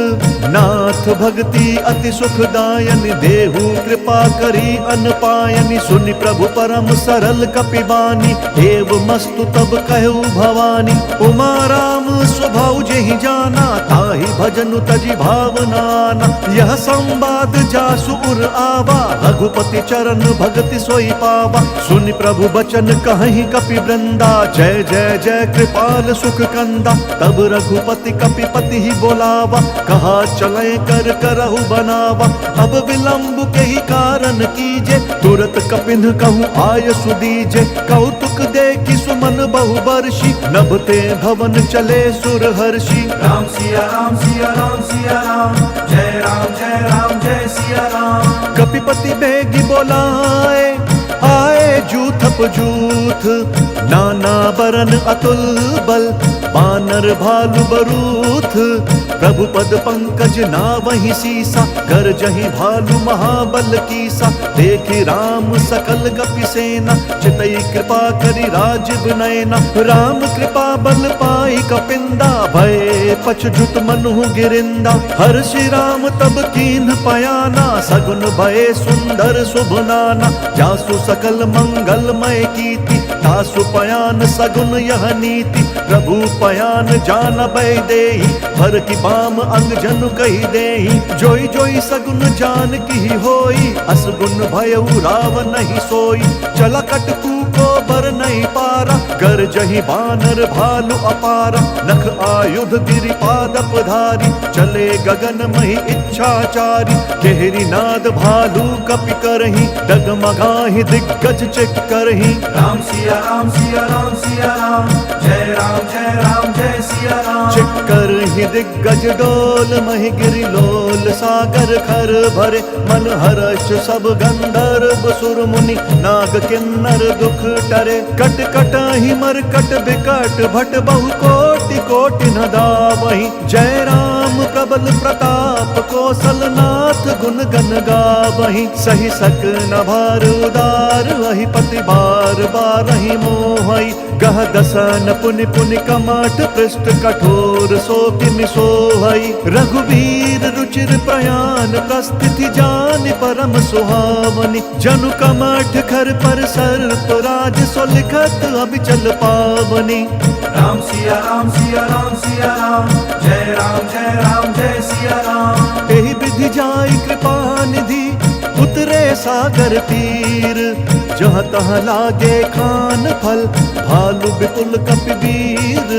नाथ भक्ति अति सुखदायन, देहु कृपा करी अनपायनि। सुनि प्रभु परम सरल कपिबानी, एव मस्तु तब कहु भवानी। उमा राम स्वभाव जेहि जाना, ताहि भजनु तजि भावनाना। यह संवाद जासु उर आवा, रघुपति चरण भगति सोई पावा। सुनि प्रभु बचन कहि कपि वृंदा, जय जय जय कृपाल सुख कंदा। तब रघुपति कपिपति ही बोलावा, कहा चले कर करहु बनावा। अब विलंब के ही कारण कीजे, तुरत कपिन कहूँ आय सुदीजे। कौतुक देखि सुमन बहु बर्षि, नभते भवन चले सुर हर्षि। राम सिया राम सिया राम सिया राम, जय राम जय सिया राम। कपिपति बेगी बोलाए, आए जूथप जूथ। नाना बरन अतुल बल, बानर भालु बरूथ। प्रभु पद पंकज नावहि सीसा, गरजहि भालु महाबल कीसा। देखि राम सकल कपि सेना, चितई कृपा करि राजीव नयना। राम कृपा बल पाई कपिंदा, भय पछजुत मनु गिरिंदा। हर्षि राम तब कीन्ह पयाना, सगुन भय सुंदर शुभ नाना। जासु सकल मंगलमय कीर्ति, तासु पयान सगुन यह नीति। प्रभु पयान जानबै देहि, भर की बाम अंग जनु कहि देहि। जोई जोई सगुन जान की होई, असगुन भयउ राव नहीं सोई। चला कटकू को बर नहीं पारा, गरजहि बानर भालु अपारा। नख आयुध गिरिपाद पधारी, चले गगन महि इच्छाचारी। केहरी नाद भालु कपि करहि, डगमगाहि दिग्गज चित करहि। राम सिया राम सिया राम सिया राम, जय राम जय सिया राम। चिक्कर ही दिग्गज डोल, महि गिरि लोल सागर खर भरे। मन हर्ष सब गंधर्व सुर मुनि, नाग किन्नर दुख टरे। कट कटाहि मरकट बिकट, भट बहु कोटि कोटि न दावहि। जय राम प्रबल प्रताप, कौशल नाथ गुण गन गावहि। सही सक न भार उदार, वही पति बार बारहि मोहई। गह दसन पुनि पुनि कमठ, पृष्ठ कठोर सो किमि सोहई। रघुवीर रुचिर प्रयाण, प्रस्थिति जान परम सुहावनी। जनु कमठ खर पर सर्प राज, सो लिखत अबिचल पावनी। राम सिया राम सिया राम सिया राम, जय राम जय सिया राम। एहि विधि जाई कृपा निधि, उतरे सागर तीर। जहाँ तहाँ लागे खान फल, भालु विपुल कपिवीर।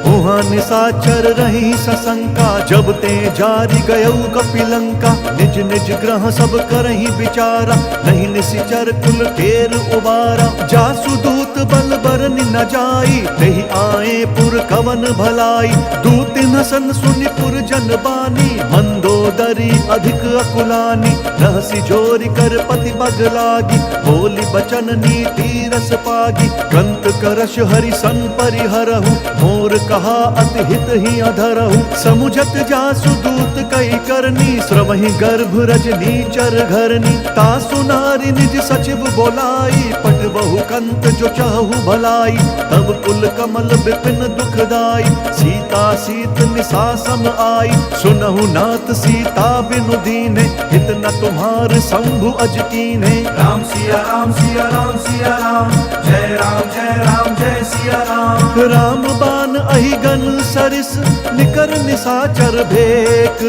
उहाँ निशाचर रही सशंका, जब ते जारी गयऊ कपिलंका। निज निज ग्रह सब करही विचारा, नहीं निशिचर कुल केर उबारा। जासु दूत बल बरनि न जाई, तेहि आए पुर कवन भलाई। दूत नसन सुनि पुर जन बानी, मंदोदरी अधिक अकुलानी। रहसी जोरी कर पति बग लागी, बोली बचन नीति रस पागी। कंत करश हरि सन परिहरहु, मोर कहा अति हित ही अधरहु। समुझत जासु दूत कई करनी, श्रवहि गर्भ रजनी चर घरनी। तासु नारी निज सचिव बोलाई, पट बहु कंत जो चाहु भलाई। तब कुल कमल विपिन दुखदाई, सीता सीत निशा सम आई। सुनहु नाथ सीता बिनु दीने, हित न तुम्हार शंभु अज कीन्हे। राम सिया राम सिया राम सिया राम, जय राम जय सिया राम। राम बान अहिगन सरिस, निकर निशाचर भेक।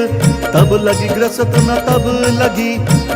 तब लगी ग्रसत न तब लगी,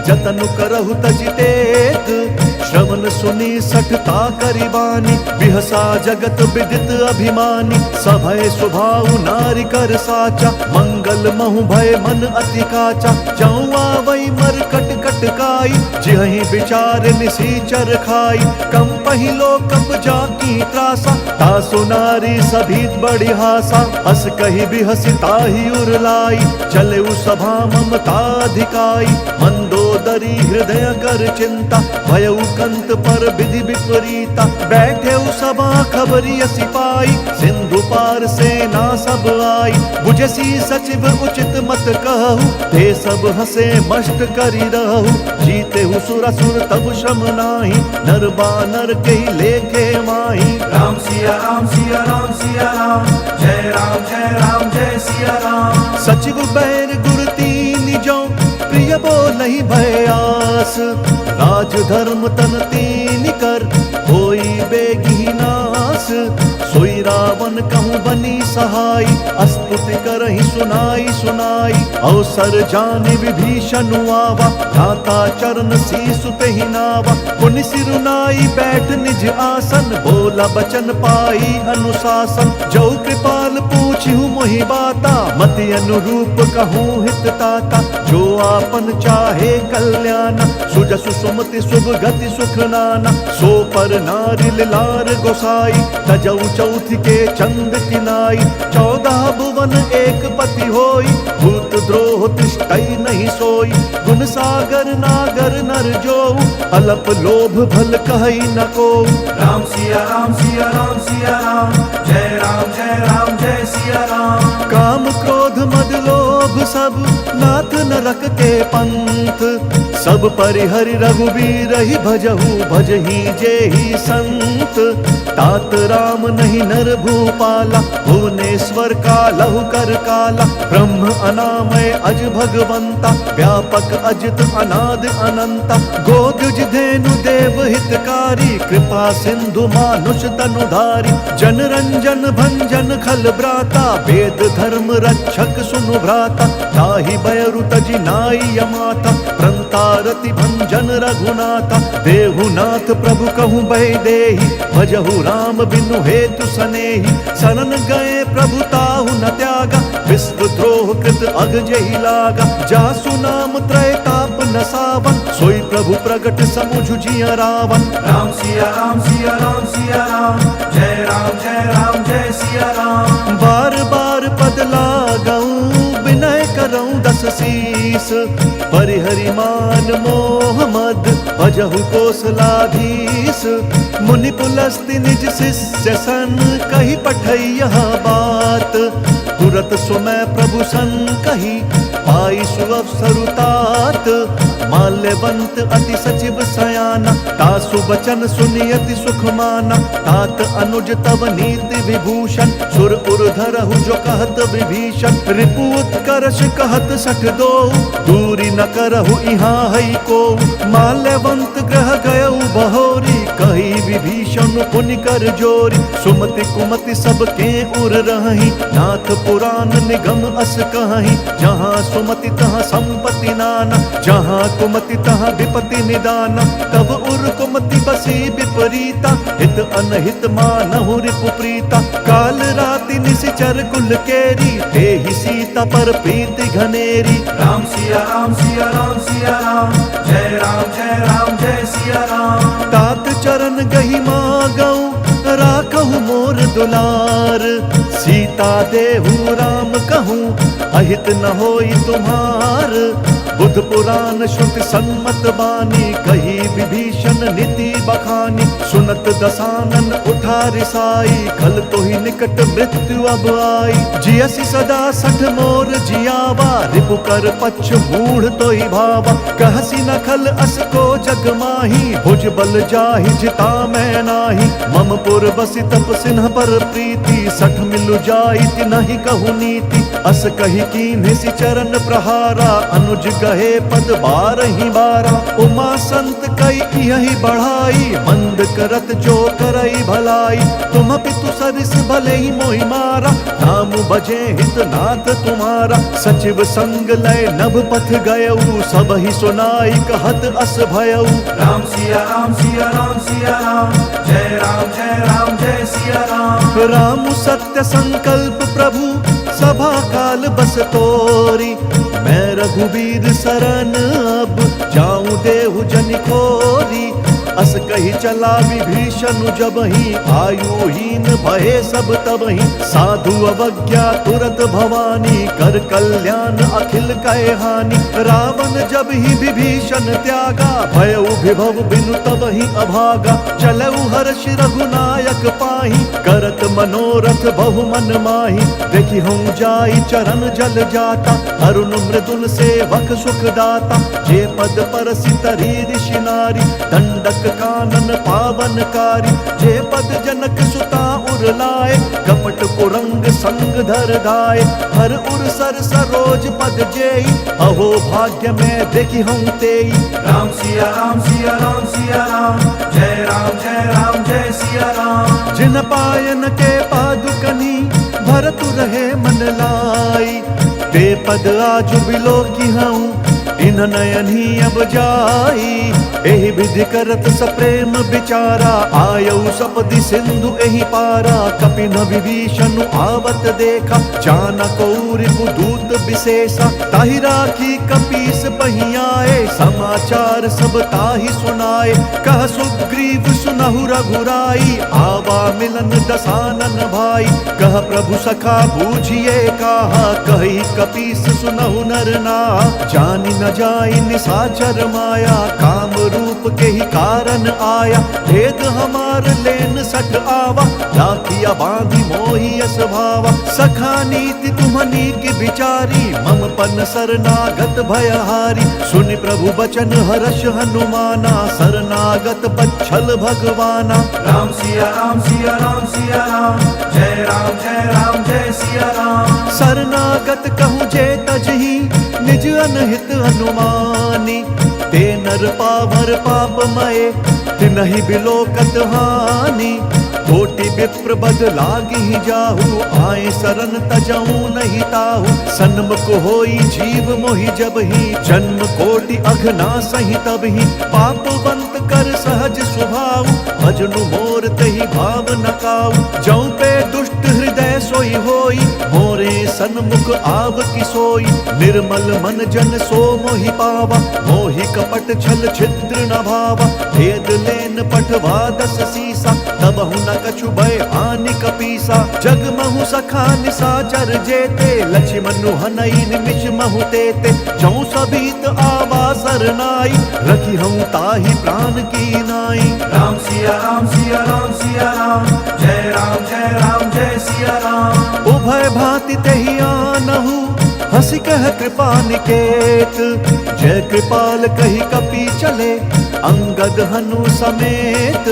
जतनु करहु तजि टेक। श्रवण सुनी सठता करिबानी, बिहसा जगत विदित अभिमानी। सभय स्वभाव नारी कर साचा, मंगल महु भय मन अति काचा। जाऊँ आवई मर कट कट काई, जिहि विचार निशीचर खाई। कम पहिलो कप जाकी त्रासा, तासु नारी सभी बड़ी हासा, हस कही भी हसिता ही उरलाई, चले उ सभा ममताधिकाई, मंदोदरी हृदय कर चिंता, भयउ कंत पर विधि विपरीता, बैठे उ सभा खबरिय सिपाही, सिंधु पार सेना सब आई, बुझसी सचिव उचित मत कहु, ते सब हसे मष्ट करी रहु, जीते हु सुर असुर तब श्रम नाही, नर बानर के लेखे माही। राम सिया राम सिया राम सिया राम, जय राम जय राम जय सिया राम। सचिव बैर गुर तीन जो, प्रिय बोलहि भयास, राज धर्म तन तीन कर, होई बेगी नास, सोई रावण कहूँ बनी सहाय, अस्तुति करहि सुनाई सुनाई, अवसर जाने विभीषण आवा, धाता चरण सीसु तेहि नावा, पुनि सिरुनाई बैठ निज आसन, बोला बचन पाई अनुशासन, जो कृपाल पूछिहु मोहि बाता, मति अनुरूप कहूँ हित ताता, जो आपन चाहे कल्याण, सुजसु सुमति शुभ गति सुख नाना, सो पर नारी लार गोसाई, तजौ चौथ के चंद किनाई, 14 भुवन एक पति होई, भूत द्रोह तिष्ठई नहीं सोई, गुण सागर नागर नर जो, अलप लोभ भल कहई न को। राम सिया राम सिया राम सिया राम, जय राम जय सिया राम। काम क्रोध मद लोभ सब नाथ नरक के पंथ, सब परिहरि रघुबीर ही भजहु भजहि जेहि संत, तात राम नहीं नर भूपाला, भुवनेश्वर का लहु कर काला, ब्रह्म अनामय अज भगवंता, व्यापक अजित अनाद अनंता, गोदुज धेनु देव हितकारी, कृपा सिंधु मानुष तनुधारी, जन रंजन भंजन खल ब्राता, वेद धर्म रक्षक सुनु भ्राता, ताहि बयरु तजि नाई यमाता, प्रंतारति भंजन रघुनाथा, देहुनाथ प्रभु कहूँ बहि देहि, भजहु राम बिनु हेतु सनेहि, शरण गए प्रभु ताहु न त्यागा, विश्व द्रोह कृत अग जहि लागा, जासु नाम त्रय ताप न सावन, सोई प्रभु प्रगट समुझ जिय रावण। राम सिया राम सिया राम सिया राम, जय राम जय सिया राम। बार बार पद लागऊं विनय करऊं दस शीस, परिहरि मान मोह मद भजहु कोसलाधीस, मुनि पुलस्ति निज शिष्य सन, कही पठई यह बात, तुरत सुमय प्रभु सन कही, पाई सुअवसरुतात, माल्यवंत अति सचिव सयाना, तासु बचन सुनि अति सुख माना, तात अनुज तव नीति विभूषण, सुर उर धरहु जो कहत विभीषण, रिपु उत्कर्ष कहत सठ दो, दूरी न करहु इहाँ हई को, माल्यवंत ग्रह गयउ बहोरी, कही विभीषण पुनि कर जोरी, सुमति कुमति सब के उर रही, नाथ पुराण निगम अस कहीं, जहाँ सुमति तहाँ संपत्ति नाना, जहाँ कुमति तहाँ विपति निदाना, तब उर कुमति बसी विपरीता, हित अनहित मानहु रिपु प्रीता, काल राति निशिचर कुल केरी, तेहि सीता पर प्रीति घनेरी। राम सिया राम सिया राम सिया राम, जय राम जय सिया राम। तात चरण गहि मागऊं राखहु मोर दुलार, सीता देहु राम कहूँ अहित न होई तुम्हार, बुध पुराण श्रुति सन्मत बानी, कही विभीषण नीति बखानी, सुनत दसानन उठा रिसाई, खल तो ही निकट मृत्यु अब आई, जियसि सदा सठ मोर जियावा, रिपु कर पक्ष मूढ़ तो ही भावा, कहसी न खल अस को जग माही, भुज बल जाहि जिता मैं नाही, मम पुर बसि तप सिन्ह पर प्रीति, सठ मिलु जाइत नहीं कहु नीति, अस कही कीन्हि सि चरण प्रहारा, अनुज गहे पद बारहि बारा, उमा संत कई यही बढ़ाई, मंद करत जो करई भलाई, तुम पितु सरिस भले ही मोहि मारा, नाम बजे हित नाथ तुम्हारा, सचिव संग लय नभ पथ गयऊ, सब ही सुनाई कहत अस भयऊ। राम सिया राम सिया राम सिया राम, जय राम जय सिया राम। राम सत्य संकल्प प्रभु सभा काल बस तोरी, मैं रघुबीर शरण अब जाऊं देहु जन खोरी, अस कही चला विभीषण जबहि आयुहीन भये सब तबहि साधु अवज्ञा तुरत भवानी कर कल्याण अखिल कहे हानि रावण जब ही विभीषण त्यागा भयउ विभव बिनु तबहि अभागा चलऊ हर्ष रघुनायक पाहि करत मनोरथ बहु मन माहि देखि हम जाई चरण जल जाता अरुण मृदुल सेवक सुख दाता जे पद परसि तरी ऋषि नारी दंडक कानन पावनकारी जे पद जनक सुता उर लाए कपट कुरंग संग धर धाय हर उर सर सरोज पद जेई अहो भाग्य में देखि हम तेई राम सिया राम सिया राम सिया राम जय राम जय राम जय सिया राम जिन पायन के पादुकनी भरतु रहे मन लाई ते पद आज बिलो की हूँ इन नयन ही अब जाई एहि विधि करत सप्रेम विचारा आयऊ सपदि सिंधु एहि पारा कपिन विभीषण आवत देखा जाना कौरि दूत विशेषा ताहि राखी कपीस पहियाए समाचार सब ताहि सुनाए कह सुग्रीव सुनहु रघुराई आवा मिलन दसानन भाई कह प्रभु सखा बूझिए कहा कही कपीस सुनहु नर ना जानि न जाई निसाचर माया काम रूप के ही कारण आया भेद हमार लेन सठ आवा राखिया बांधी मोही स्वभावा सखा नीति तुम्हनी की बिचारी मम पन शरणागत भयहारी सुनि प्रभु बचन हर्ष हनुमाना शरणागत बच्छल भगवाना राम सिया राम सिया राम सिया राम जय राम जय राम जय सिया राम शरणागत कहूँ जे तजही निज अनहित हनुमानी ते नर पावर पापमय तिनहि बिलोकत हानि कोटि विप्र बद लागी जाहु आए शरण तजहु नहीं ताहु सन्मुख होई जीव मोहि जब ही जन्म कोटि अघना सही तब ही पापवंत कर सहज स्वभाव भजनु मोर तहि भाव नकाऊ जौ पे दुष्ट हृदय सोई होई मोरे सन्मुख आव की सोई निर्मल मन जन सो मोहि पावा मोहि कपट छल छिद्र न भावा भेद लेन पठवा दस सीसा तबहु न कछु भय हानि कपीसा जग महु सखा निसाचर जेते लक्ष्मण हनई निमिष महु तेते जौ सभीत आवा सरनाई रखी हम ताहि प्राण की नाई राम सिया राम सिया राम सिया राम जय राम जय सिया राम उभय भांति तेहि आनहु हंसी कह कृपा निकेत जय कृपाल कही कपी चले अंगद हनु समेत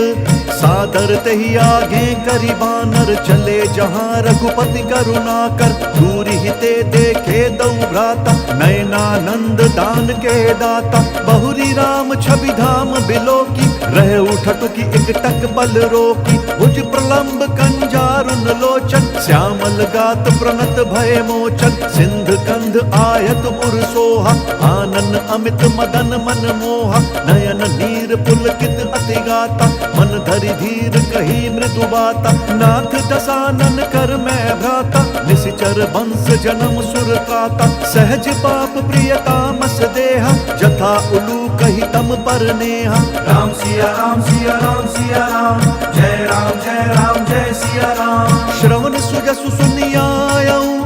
सादर तही आगे करी बानर चले जहाँ रघुपति करुणा कर दूरी हिते देखे दौ भ्राता नयनानंद दान के दाता बहुरी राम छवि धाम बिलो की रह उठट की एक टक बल रोकी भुज प्रलंब कंजारुन लोचन श्यामल गात प्रणत भय मोचन सिंध कंध आयत उर सोहा आनन अमित मदन मन मोहा नयन नीर पुलकित अति गाता मन धरि धीर कही मृदु बाता नाथ दसानन कर मैं भ्राता निशिचर वंश जन्म सुर त्राता सहज पाप प्रियतामस देहा जथा उलू कही तम पर नेहा राम सिया राम सिया राम सिया राम जय सिया राम श्रवण सुजसु सुनियायऊ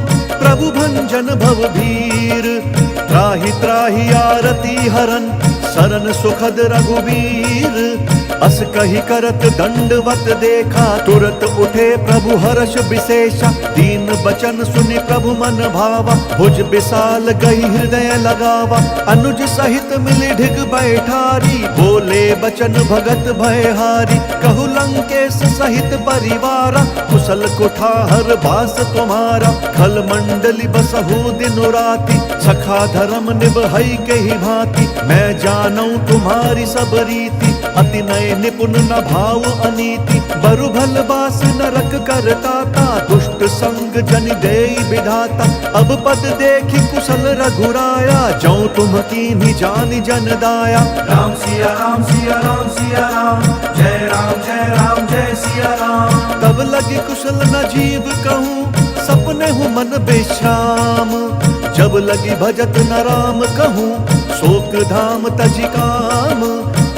प्रभु भंजन भव भीर त्राहि त्राहि आरती हरन शरण सुखद रघुवीर अस कही करत दंडवत देखा तुरत उठे प्रभु हर्ष विशेषा दीन बचन सुनि प्रभु मन भावा भुज विशाल गई हृदय लगावा अनुज सहित मिली ढिग बैठारी बोले बचन भगत भयहारी कहु लंकेश सहित परिवारा कुशल कुठार बास तुम्हारा खल मंडली बसहु दिन राति सखा धर्म निभई के ही भांति मैं जानू तुम्हारी सब रीति अति नय निपुण न भाव अनीति बरु भल बास नरक करताता दुष्ट संग जन देई विधाता अब पद देखी कुशल रघुराया जौ तुम कीन्ही जानि जन दाया राम सिया राम सिया राम सिया राम जय सिया राम तब लगी कुशल न जीव कहूँ सपने हूँ मन बेश्राम जब लगी भजत न राम कहूँ शोक धाम तजि काम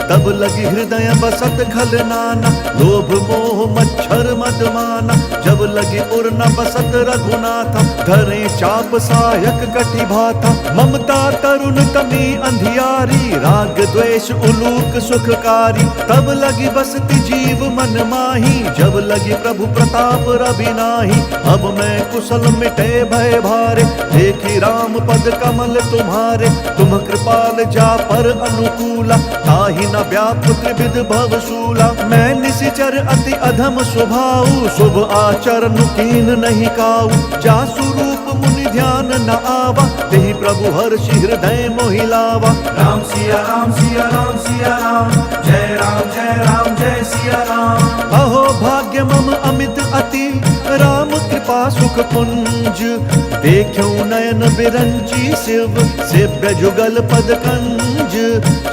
तब लगी हृदय बसत खल नाना, लोभ मोह मच्छर मद माना। जब लगी उर न बसत रघुनाथा, धरे चाप सायक कटि भाथा। ममता तरुण तमी अंधियारी, राग द्वेष उलूक सुखकारी। तब लगी बसती जीव मन माही, जब लगी प्रभु प्रताप रवि नाही। अब मैं कुशल मिटे भय भारे, देखी राम पद कमल तुम्हारे। तुम कृपाल जा पर अनुकूला, ताहि न व्याप त्रिविध भवशूला। मैं निशिचर अति अधम स्वभाव, शुभ आचरण कीन नहीं काऊ। जासु रूप मुनि ध्यान न आवा, तेहि प्रभु हर्षि हृदय मोहि लावा। राम सिया राम सिया राम सिया राम, जय राम जय सिया राम। अहो भाग्य मम अमित अति, राम कृपा सुख पुंज। देखूं नयन बिरंची शिव, सेव्य जुगल पद कंज।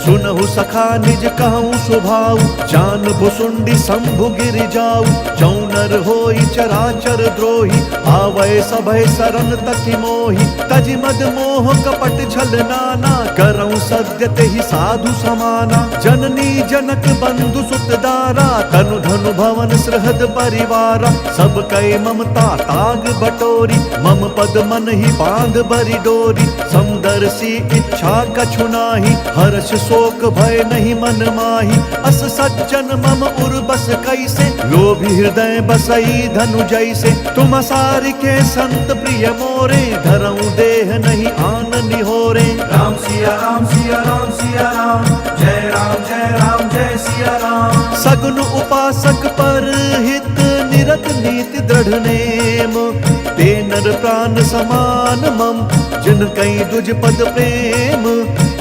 सुनहु सखा निज कहूँ स्वभाव, जान भुसुंडी शंभु गिर जाऊ। जौनर होई चराचर द्रोही, आवै सभय सरन तकि मोहि। तजि मद मोह कपट छल नाना, करऊं सद्य तेहि साधु समाना। जननी जनक बंधु सुत दारा, तनु धनु भवन सृहद परिवारा। सब कै ममता ताग बटोरी, मम पद मन ही बांध बरी डोरी। समदर्शी इच्छा कछु नाही, हर्ष शोक भय नहीं मन माही। अस सज्जन मम उर बस कैसे, लोभी हृदय बसई धनु जैसे। तुम सारि के संत प्रिय मोरे, धरऊं देह नहीं आन निहोरे। राम सिया राम सिया राम सिया राम, जय राम जय सिया राम। सगुन उपासक पर हित, निरत नीति दृढ़ नेम। ते नर प्राण समान मम, जिन कई दुज पद प्रेम।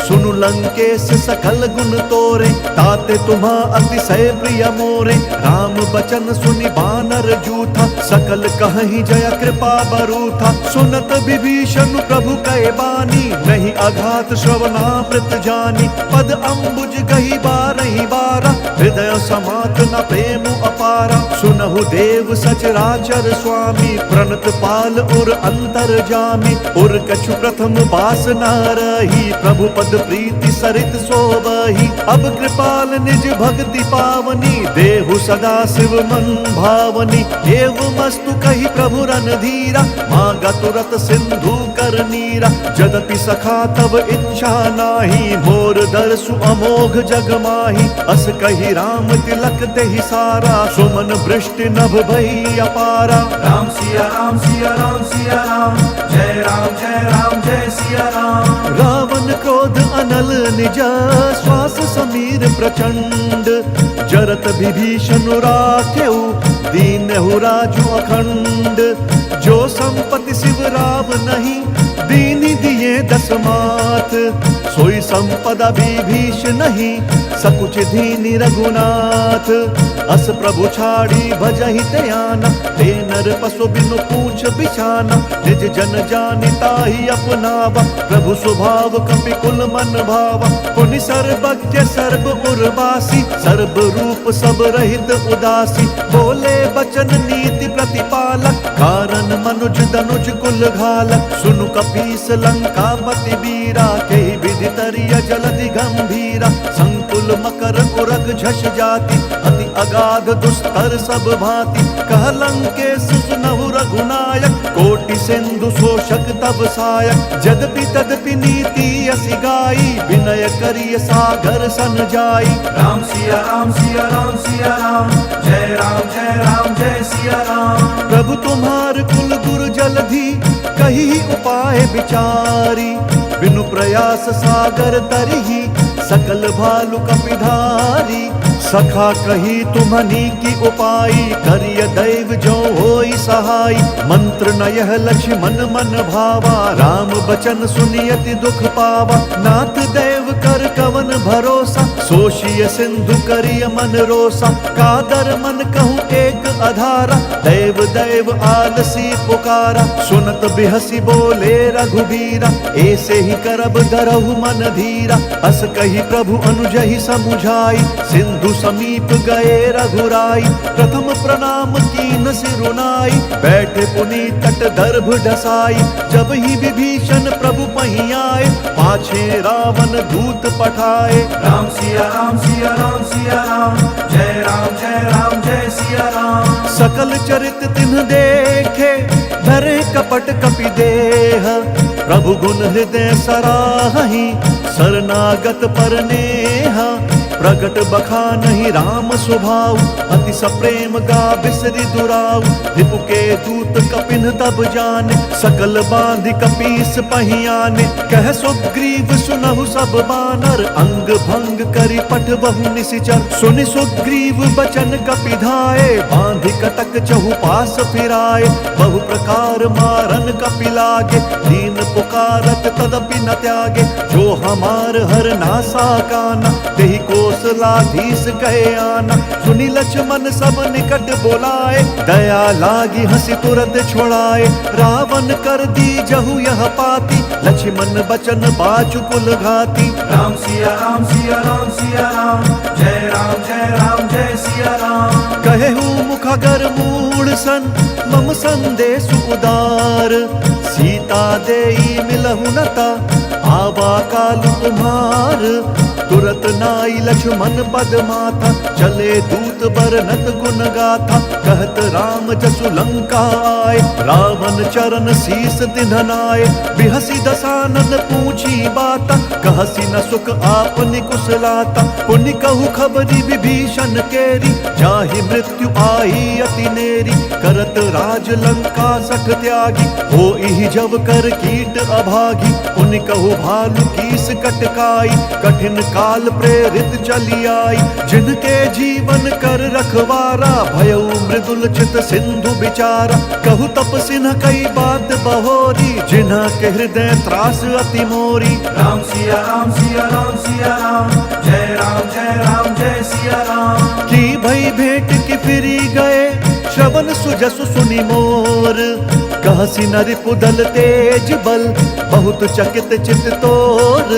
सुनु लंकेश सकल गुण तोरे, ताते तुम्हा अतिशय प्रिय मोरे। राम बचन सुनि बानर जूथा, सकल कहीं जय कृपा बरूथा। सुनत विभीषण प्रभु कै बानी, नहीं अघात श्रवणामृत जानी। पद अम्बुज गही बारही बारा, हृदय समात न प्रेम अपारा। सुनहु देव सचराचर स्वामी, प्रणत पाल उर अंतर जामी। उर कछु प्रथम बास न रही, प्रभु पद प्रीति सरित सोबही। अब कृपाल निज भक्ति पावनी, देहु सदा शिव मन भावनी। एवमस्तु कही प्रभु रणधीरा, मांगा तुरत सिंधु कर नीरा। जदपि सखा तब इच्छा नाही, मोर दर्शु अमोघ जग माही। अस कही राम तिलक तेहि सारा, सुमन वृष्टि नभ भई अपारा। राम सिया राम सिया राम सिया राम, जय राम जय सिया राम। रावण क्रोध अनल निज, श्वास समीर प्रचंड। जरत विभीषण राखेउ, दीनहु राजु अखंड। जो संपत्ति शिव राव नहीं, दीनी दिए दस मात। सोई संपदा विभीष नहीं, सकुच दीनी रघुनाथ। अस प्रभु छाड़ी भजहि त्याना, ते नर पशु बिनु पूछ बिछाना। निज जन जानि ताहि अपनावा, प्रभु स्वभाव कपि कुल मन भावा। पुनि सर्वज्ञ सर्व उर्वासी, सर्व रूप सब रहित उदासी। बोले बचन नीति प्रतिपालक, कारण मनुज दनुज कुल घालक। सुनु कपीस लंकापति वीरा, केहि विधि तरिय जलधि गंभीरा। संकुल मकर उरग झष जाति, अति अगाध दुस्तर सब भांति। कह लंकेश सुनहु रघुनायक, कोटि सिंधु शोषक तब सायक। जदपि तदपि नीति असि गाई, विनय करिय सागर सन जाई। राम सिया राम सिया राम सिया राम, जय राम जय सिया राम। प्रभु तुम्हार कुल गुरु जलधि, कही उपाय विचारी। बिनु प्रयास सागर तरही, सकल भालु कपिधारी। सखा कही तुम्हनी की उपाई, करिय दैव जो होई सहाय। मंत्र न यह लक्ष्मण मन भावा, राम बचन सुनियति दुख पावा। नाथ देव कर कवन भरोसा, सोशिय सिंधु करिय मन रोसा। कादर मन कहूँ एक अधारा, देव देव आलसी पुकारा। सुनत बिहसी बोले रघुबीरा, ऐसे ही करब धरहु मन धीरा। अस कही कही प्रभु अनुजहि समुझाई, सिंधु समीप गए रघुराई। प्रथम प्रणाम कीन सिरुनाई, बैठे पुनि तट दर्भ ढसाई। जब ही विभीषण प्रभु पहीं आए, पाछे रावण दूत पठाए। राम सिया राम सिया राम सिया राम, जय राम जय सिया राम। सकल चरित तिन्ह देखे, धरे कपट कपि देह। प्रभु गुण हृदय सराहि, शरणागत पर नेहा। प्रगट बखानहि राम स्वभाव, अति सप्रेम गा बिसरि दुराऊ। रिपु के दूत कपिन तब जाने, सकल बांधि कपीस पहीं आने। कह सुग्रीव सुनहु सब बानर, अंग भंग करि पठबहु निशिचर। सुनि सुग्रीव बचन कपि धाये, बांधि कटक चहुपास फिराए। बहु प्रकार मारन कपि लागे, दीन पुकारत तदपि न त्यागे। जो हमार हर नासा काना, तेहि कौशलाधीश कहे आना। सुनि लक्ष्मण सब निकट बोलाए, दया लागी हंसी तुरत छोड़ाए। रावण कर दी जहु यह पाती, लक्ष्मण बचन बाचु कुल घाती। राम सिया राम सिया राम सिया राम, जय राम जय सिया राम। कहेहु मुखगर मूढ़ सन, मम संदेश उदार। सीता देई मिलहु नता, आवा काल तुम्हार। तुरत नाई लक्ष्मण पद माथा, चले दूत बरनत गुण गाथा। कहत राम जसु लंका आए, रावण चरण शीस तिन्हनाए। बिहसी दसानन पूछी बाता, कहसी न सुख आपनि कुशलाता। पुनि कहु खबरी विभीषण केरी, जाहि मृत्यु आई अति नेरी। करत राज लंका सठ त्यागी, होई जब कर कीट अभागी। पुनि कहु भालु कीस कटकाई, कठिन काल प्रेरित चली आई। जिनके जीवन कर रखवारा, भयउ मृदुल चित सिंधु बिचारा। कहु तपसिन कई बात बहोरी, जिन्हा के हृदय त्रास अति मोरी। राम सिया राम सिया राम सिया राम, जय राम जय सिया राम। की भई भेंट की फिरी गए, श्रवण सुजसु सुनि मोर। कहसी नरि पुदल तेज बल, बहुत चकित चित तोर।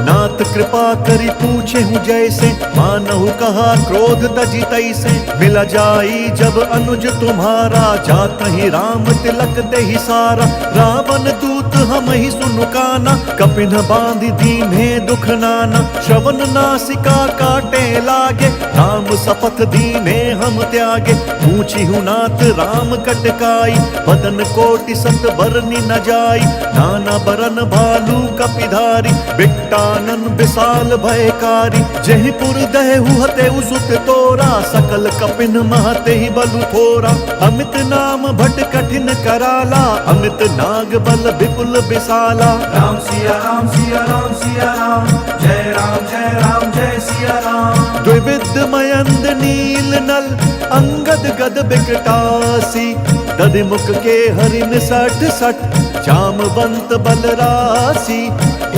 नाथ कृपा करि पूछे हूँ जैसे, मानहु कहा क्रोध तजी तैसे। मिला जाई जब अनुज तुम्हारा, जात ही राम तिलक देहि सारा। रावण दूत हम ही सुनु काना, कपिन बांधि दीन्हे दुख नाना। श्रवण नासिका काटे लागे, राम शपथ दीन्हे हम त्यागे। पूछी हूँ नाथ राम कटकाई, बदन कोटि सत बरनि न जाई। नाना बरन भालू कपिधारी, बिकटानन विशाल भयकारी। जहि पुर दहु हतेउ सुत तोरा, सकल कपिन महते ही बलु थोरा। अमित नाम भट कठिन कराला, अमित नाग बल विपुल विशाला। राम सिया राम सिया राम सिया राम, जय राम जय सिया राम। द्विविध मयंद नील नल, अंगद गद बिकटासी। दधिमुख के हरिन सठ सठ, जामवंत बलरासी।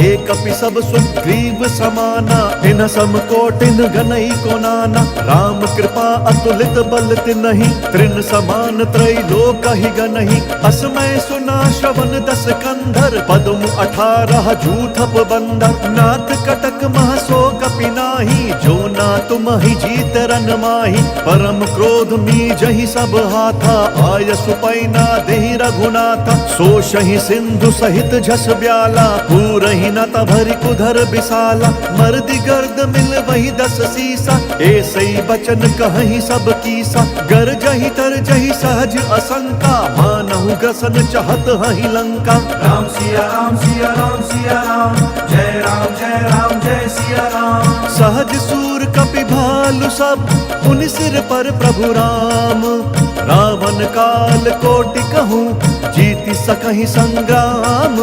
एक अपि सब सुग्रीव समाना, इन सम कोटिन गनई को नाना। राम कृपा अतुलित बल तिनहि, त्रिन समान त्रैलोक ही गनहि। असमय सुना श्रवण दस कंधर, पद्म 18 जूथप बंदर। नाथ कटक मह सो कपि नाही, जो ना तुम ही जीत रन माही। परम क्रोध मी जहि सब हाथा, आय सुपैना देहि रघुनाथा। सोषहि सिंधु सहित झस ब्याला, पूरहि न तभरि कुधर विशाला। मर्दि गर्द मिल वही 10 सीसा, ऐसई बचन कहहि सब कीसा। गरजहि तरजहि सहज असंका, मानहु ग्रसन चहत हहि लंका। राम सिया राम सिया राम सिया राम, जय राम जय सिया राम। सहज सूर कपि भालु सब, उन सिर पर प्रभु राम। रावण काल कोटि कहूँ, जीति सकहि संग्राम।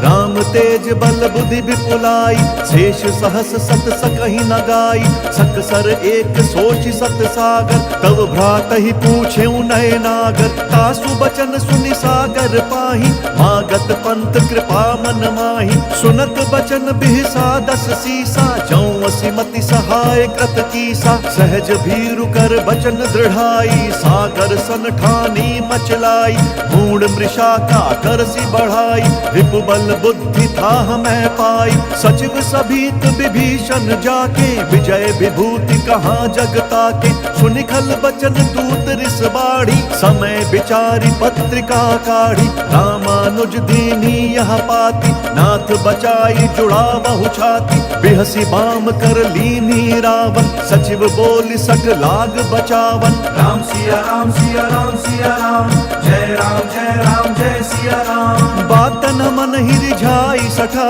राम तेज बल बुद्धि विपुलाई, शेष सहस सत सकहि न गाई। सकसर एक सोच सत सागर, तब भ्रातहि पूछे नय नागर। तासु बचन सुनि सागर पाही, मागत पंथ कृपा मन माही। सुनत बचन बिहसा 10 सीसा, जौं सिमति सहाय कृत कीसा। सहज भीरु कर बचन दृढ़ाई, सागर सन ठानी मचलाई। मूढ़ मृषा का करसी बढ़ाई, रिपु बल बुद्धि बुद्धि था हमें पाई। सचिव सभीत विभीषण जाके विजय विभूति कहाँ जगता के। सुनिखल बचन दूत रिस बाढ़ी समय विचारी पत्रिका काढ़ी। रामानुज दीनी यह पाती नाथ बचाई जुड़ा बहु छाती। बिहसी बाम कर लीनी रावण सचिव बोली सठ लाग बचावन। राम सिया राम सिया राम सिया राम जय राम जय राम जय सिया राम। बात न मन ही रिझाई सठा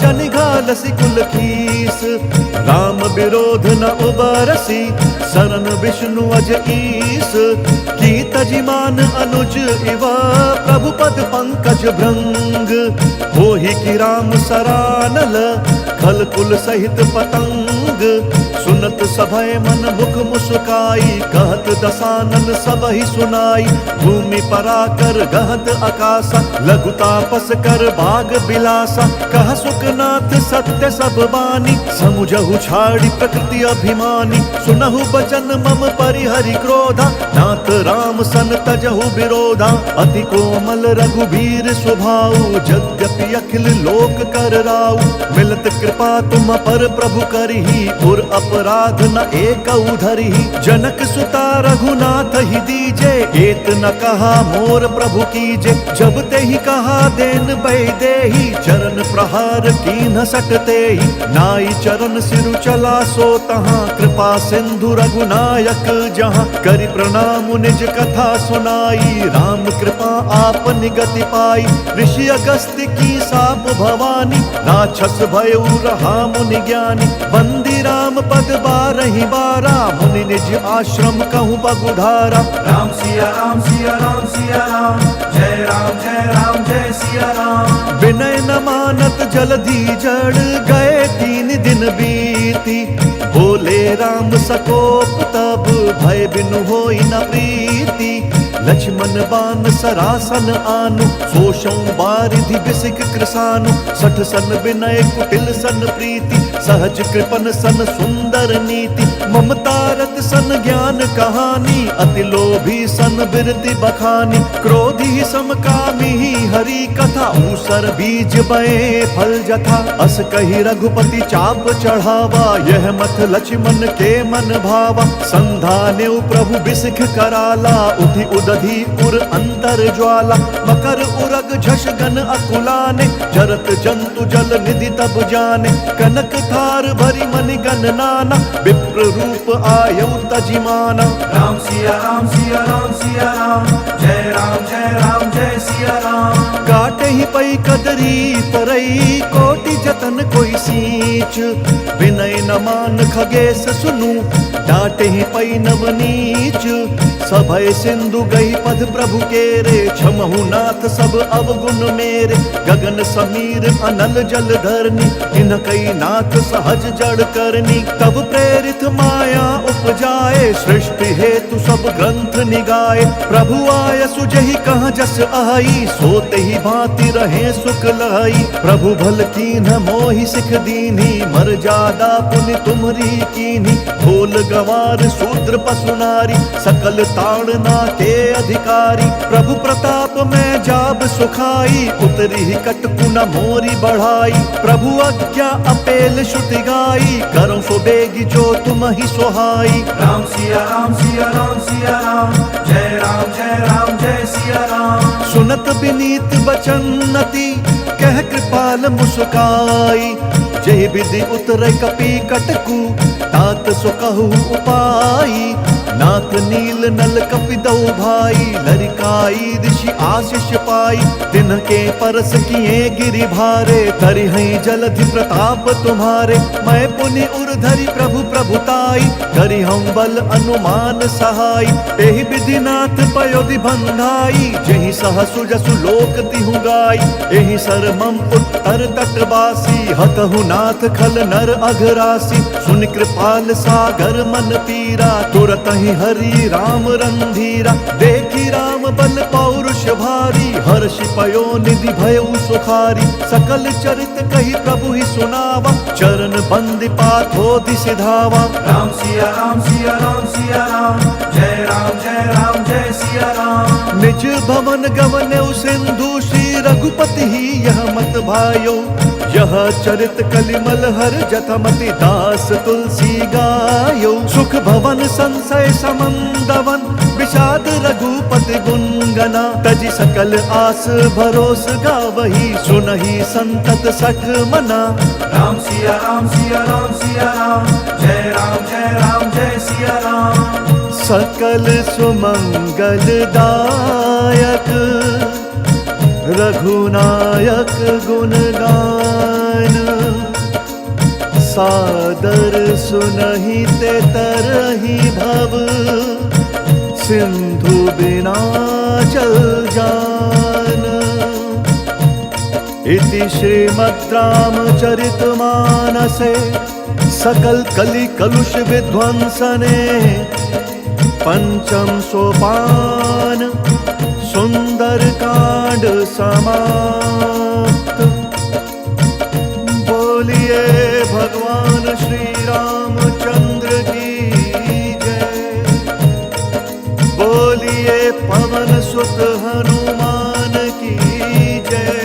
जन घालसी कुल खीस। राम विरोध न उबरसी शरण विष्णु अज ईस। की तजिमान अनुज इव प्रभु पद पंकज भृंग। होहि की राम सरानल खल कुल सहित पतंग। सुनत सभय मन मुख मुस्काई कहत दसानन सब ही सुनाई। भूमि पराकर गहत आकाशा लघु तापस कर बाग बिलासा। कह सुखनाथ सत्य सब बानी समुझहु छाड़ी प्रकृति अभिमानी। सुनहु बचन मम परिहरि क्रोधा नाथ राम सन तजहु विरोधा। अति कोमल रघुबीर स्वभाव यद्यपि अखिल लोक कर राउ। मिलत कृपा तुम पर प्रभु करही और अपराध न एक धरही। जनक सुता रघुनाथ ही दीजे एत न कहा मोर प्रभु कीजे। जब ते ही कहा देन बैदेही चरण प्रहार कीन्ह सकते ही। नाई चरण सिरु चला सो तहाँ कृपा सिंधु रघुनायक जहाँ। करि प्रणाम निज कथा सुनाई राम कृपा आप निगति पाई। ऋषि अगस्त्य की साप भवानी राक्षस भयउ रहा मुनि ज्ञानी। बंदी राम पद बारहि बारा मुनि निज आश्रम कहूँ बगुधारा। राम सिया राम सिया राम सिया राम जय राम जय सिया राम। विनय न मानत जलधि जड़ गए 3 दिन बीती। बोले राम सकोप तब भय बिनु होई न प्रीति। लक्ष्मण बान सरासन आनु सोषौ बारिधि बिसिक कृसानु। 60 सन विनय कुटिल सन प्रीति सहज कृपन सन सुंदर नीति। ममता रत सन ज्ञान कहानी अति लोभी सन बिरति बखानी। क्रोधी समकामी हरि कथा ऊसर बीज बए फल जथा। अस कही रघुपति चाप चढ़ावा यह मत लक्ष्मण के मन भावा। संधाने प्रभु बिसिख कराला उधि उदधि उर अंतर ज्वाला। मकर उरग झष गन अकुलाने जरत जंतु जल निधि तब जाने। कनक थार भरी मनि गन नाना विप्र रूप आयु तजिमाना। राम सिया राम सिया राम सिया राम जय राम जय सिया राम। काटे ही पई कदरी तरई कोटि जतन कोई सींच। विनय न मान खगेश सुनु डांटे ही पई नवनीच। सभय सिंधु गई पद प्रभु केरे क्षमहु नाथ सब अवगुण मेरे। गगन समीर अनल जल धरनी इन कई नाथ सहज जड़ करनी। तब प्रेरित माया उपजाए सृष्टि हेतु सब ग्रंथ निगाए। प्रभु आय सुजहि कहाँ जस आई सोते ही भांति रहे सुख लाई। प्रभु भल कीन्ह मोहि सिख दीन्ही मर्यादा पुनि तुम्हरी कीन्ही। ढोल गवार शूद्र पशु नारी सकल ताड़ना के अधिकारी। प्रभु प्रताप में जाब सुखाई उतरी ही कटकु न मोरी बढ़ाई। प्रभु आज्ञा अपेल श्रुति गाई करो सो बेगी जो तुम ही सुहाई। राम सिया राम सिया राम सिया राम जय राम जय सिया राम। सुनत विनीत बचनति कह कृपाल मुस्काई। जय विधि उतरे कपि कटकु तात सो कहु उपाई। नाथ नील नल कपिदौ भाई लरिकाई ऋषि आशीष पाई। तिनके परस किए गिरि भारे धरि हैं जलधि प्रताप तुम्हारे। मैं पुनि उर धरि प्रभु प्रभुताई करि हम बल अनुमान सहाय। एहि विधि नाथ पयोधि बंधाई जहि सहसु जसु लोक तिहु गाई। एहि सर मम उत्तर तटवासी हतहु नाथ खल नर अघरासी। सुन कृपाल सागर मन पीरा तुरत कहीं हरि राम रंधीरा, देखी राम बल पौरुष भारी, हर्षि पयो निधि भयउ सुखारी, सकल चरित कही प्रभु ही सुनावा, चरण बंदि पाथोधि सिधावा। राम सिया राम सिया राम सिया राम, जय राम जय राम जय सिया राम। निज भवन गवन्यौ सिंधु, श्री रघुपति ही यह मत भायो, यह चरित कलिमल हर जथमति, दास तुलसी गायो। सुख भवन संशय समंदवन, विषाद रघुपति गुणगना, तजि सकल आस भरोस गावही, सुनहि संतत सठ मना। राम सिया राम सिया राम सिया राम, जय राम जय सिया राम। सकल सुमंगल दायक, रघुनायक गुण गान, सादर सुनहि ते तरहि भव, सिंधु बिना चल जान। इति श्रीमद् रामचरितमानसे सकल कलि कलुष विध्वंसने, पंचम सोपान सुंदर कांड समाप्त। बोलिए भगवान श्री रामचंद्र की जय, बोलिए पवन सुत हनुमान की जय।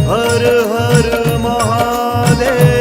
हर हर महादेव।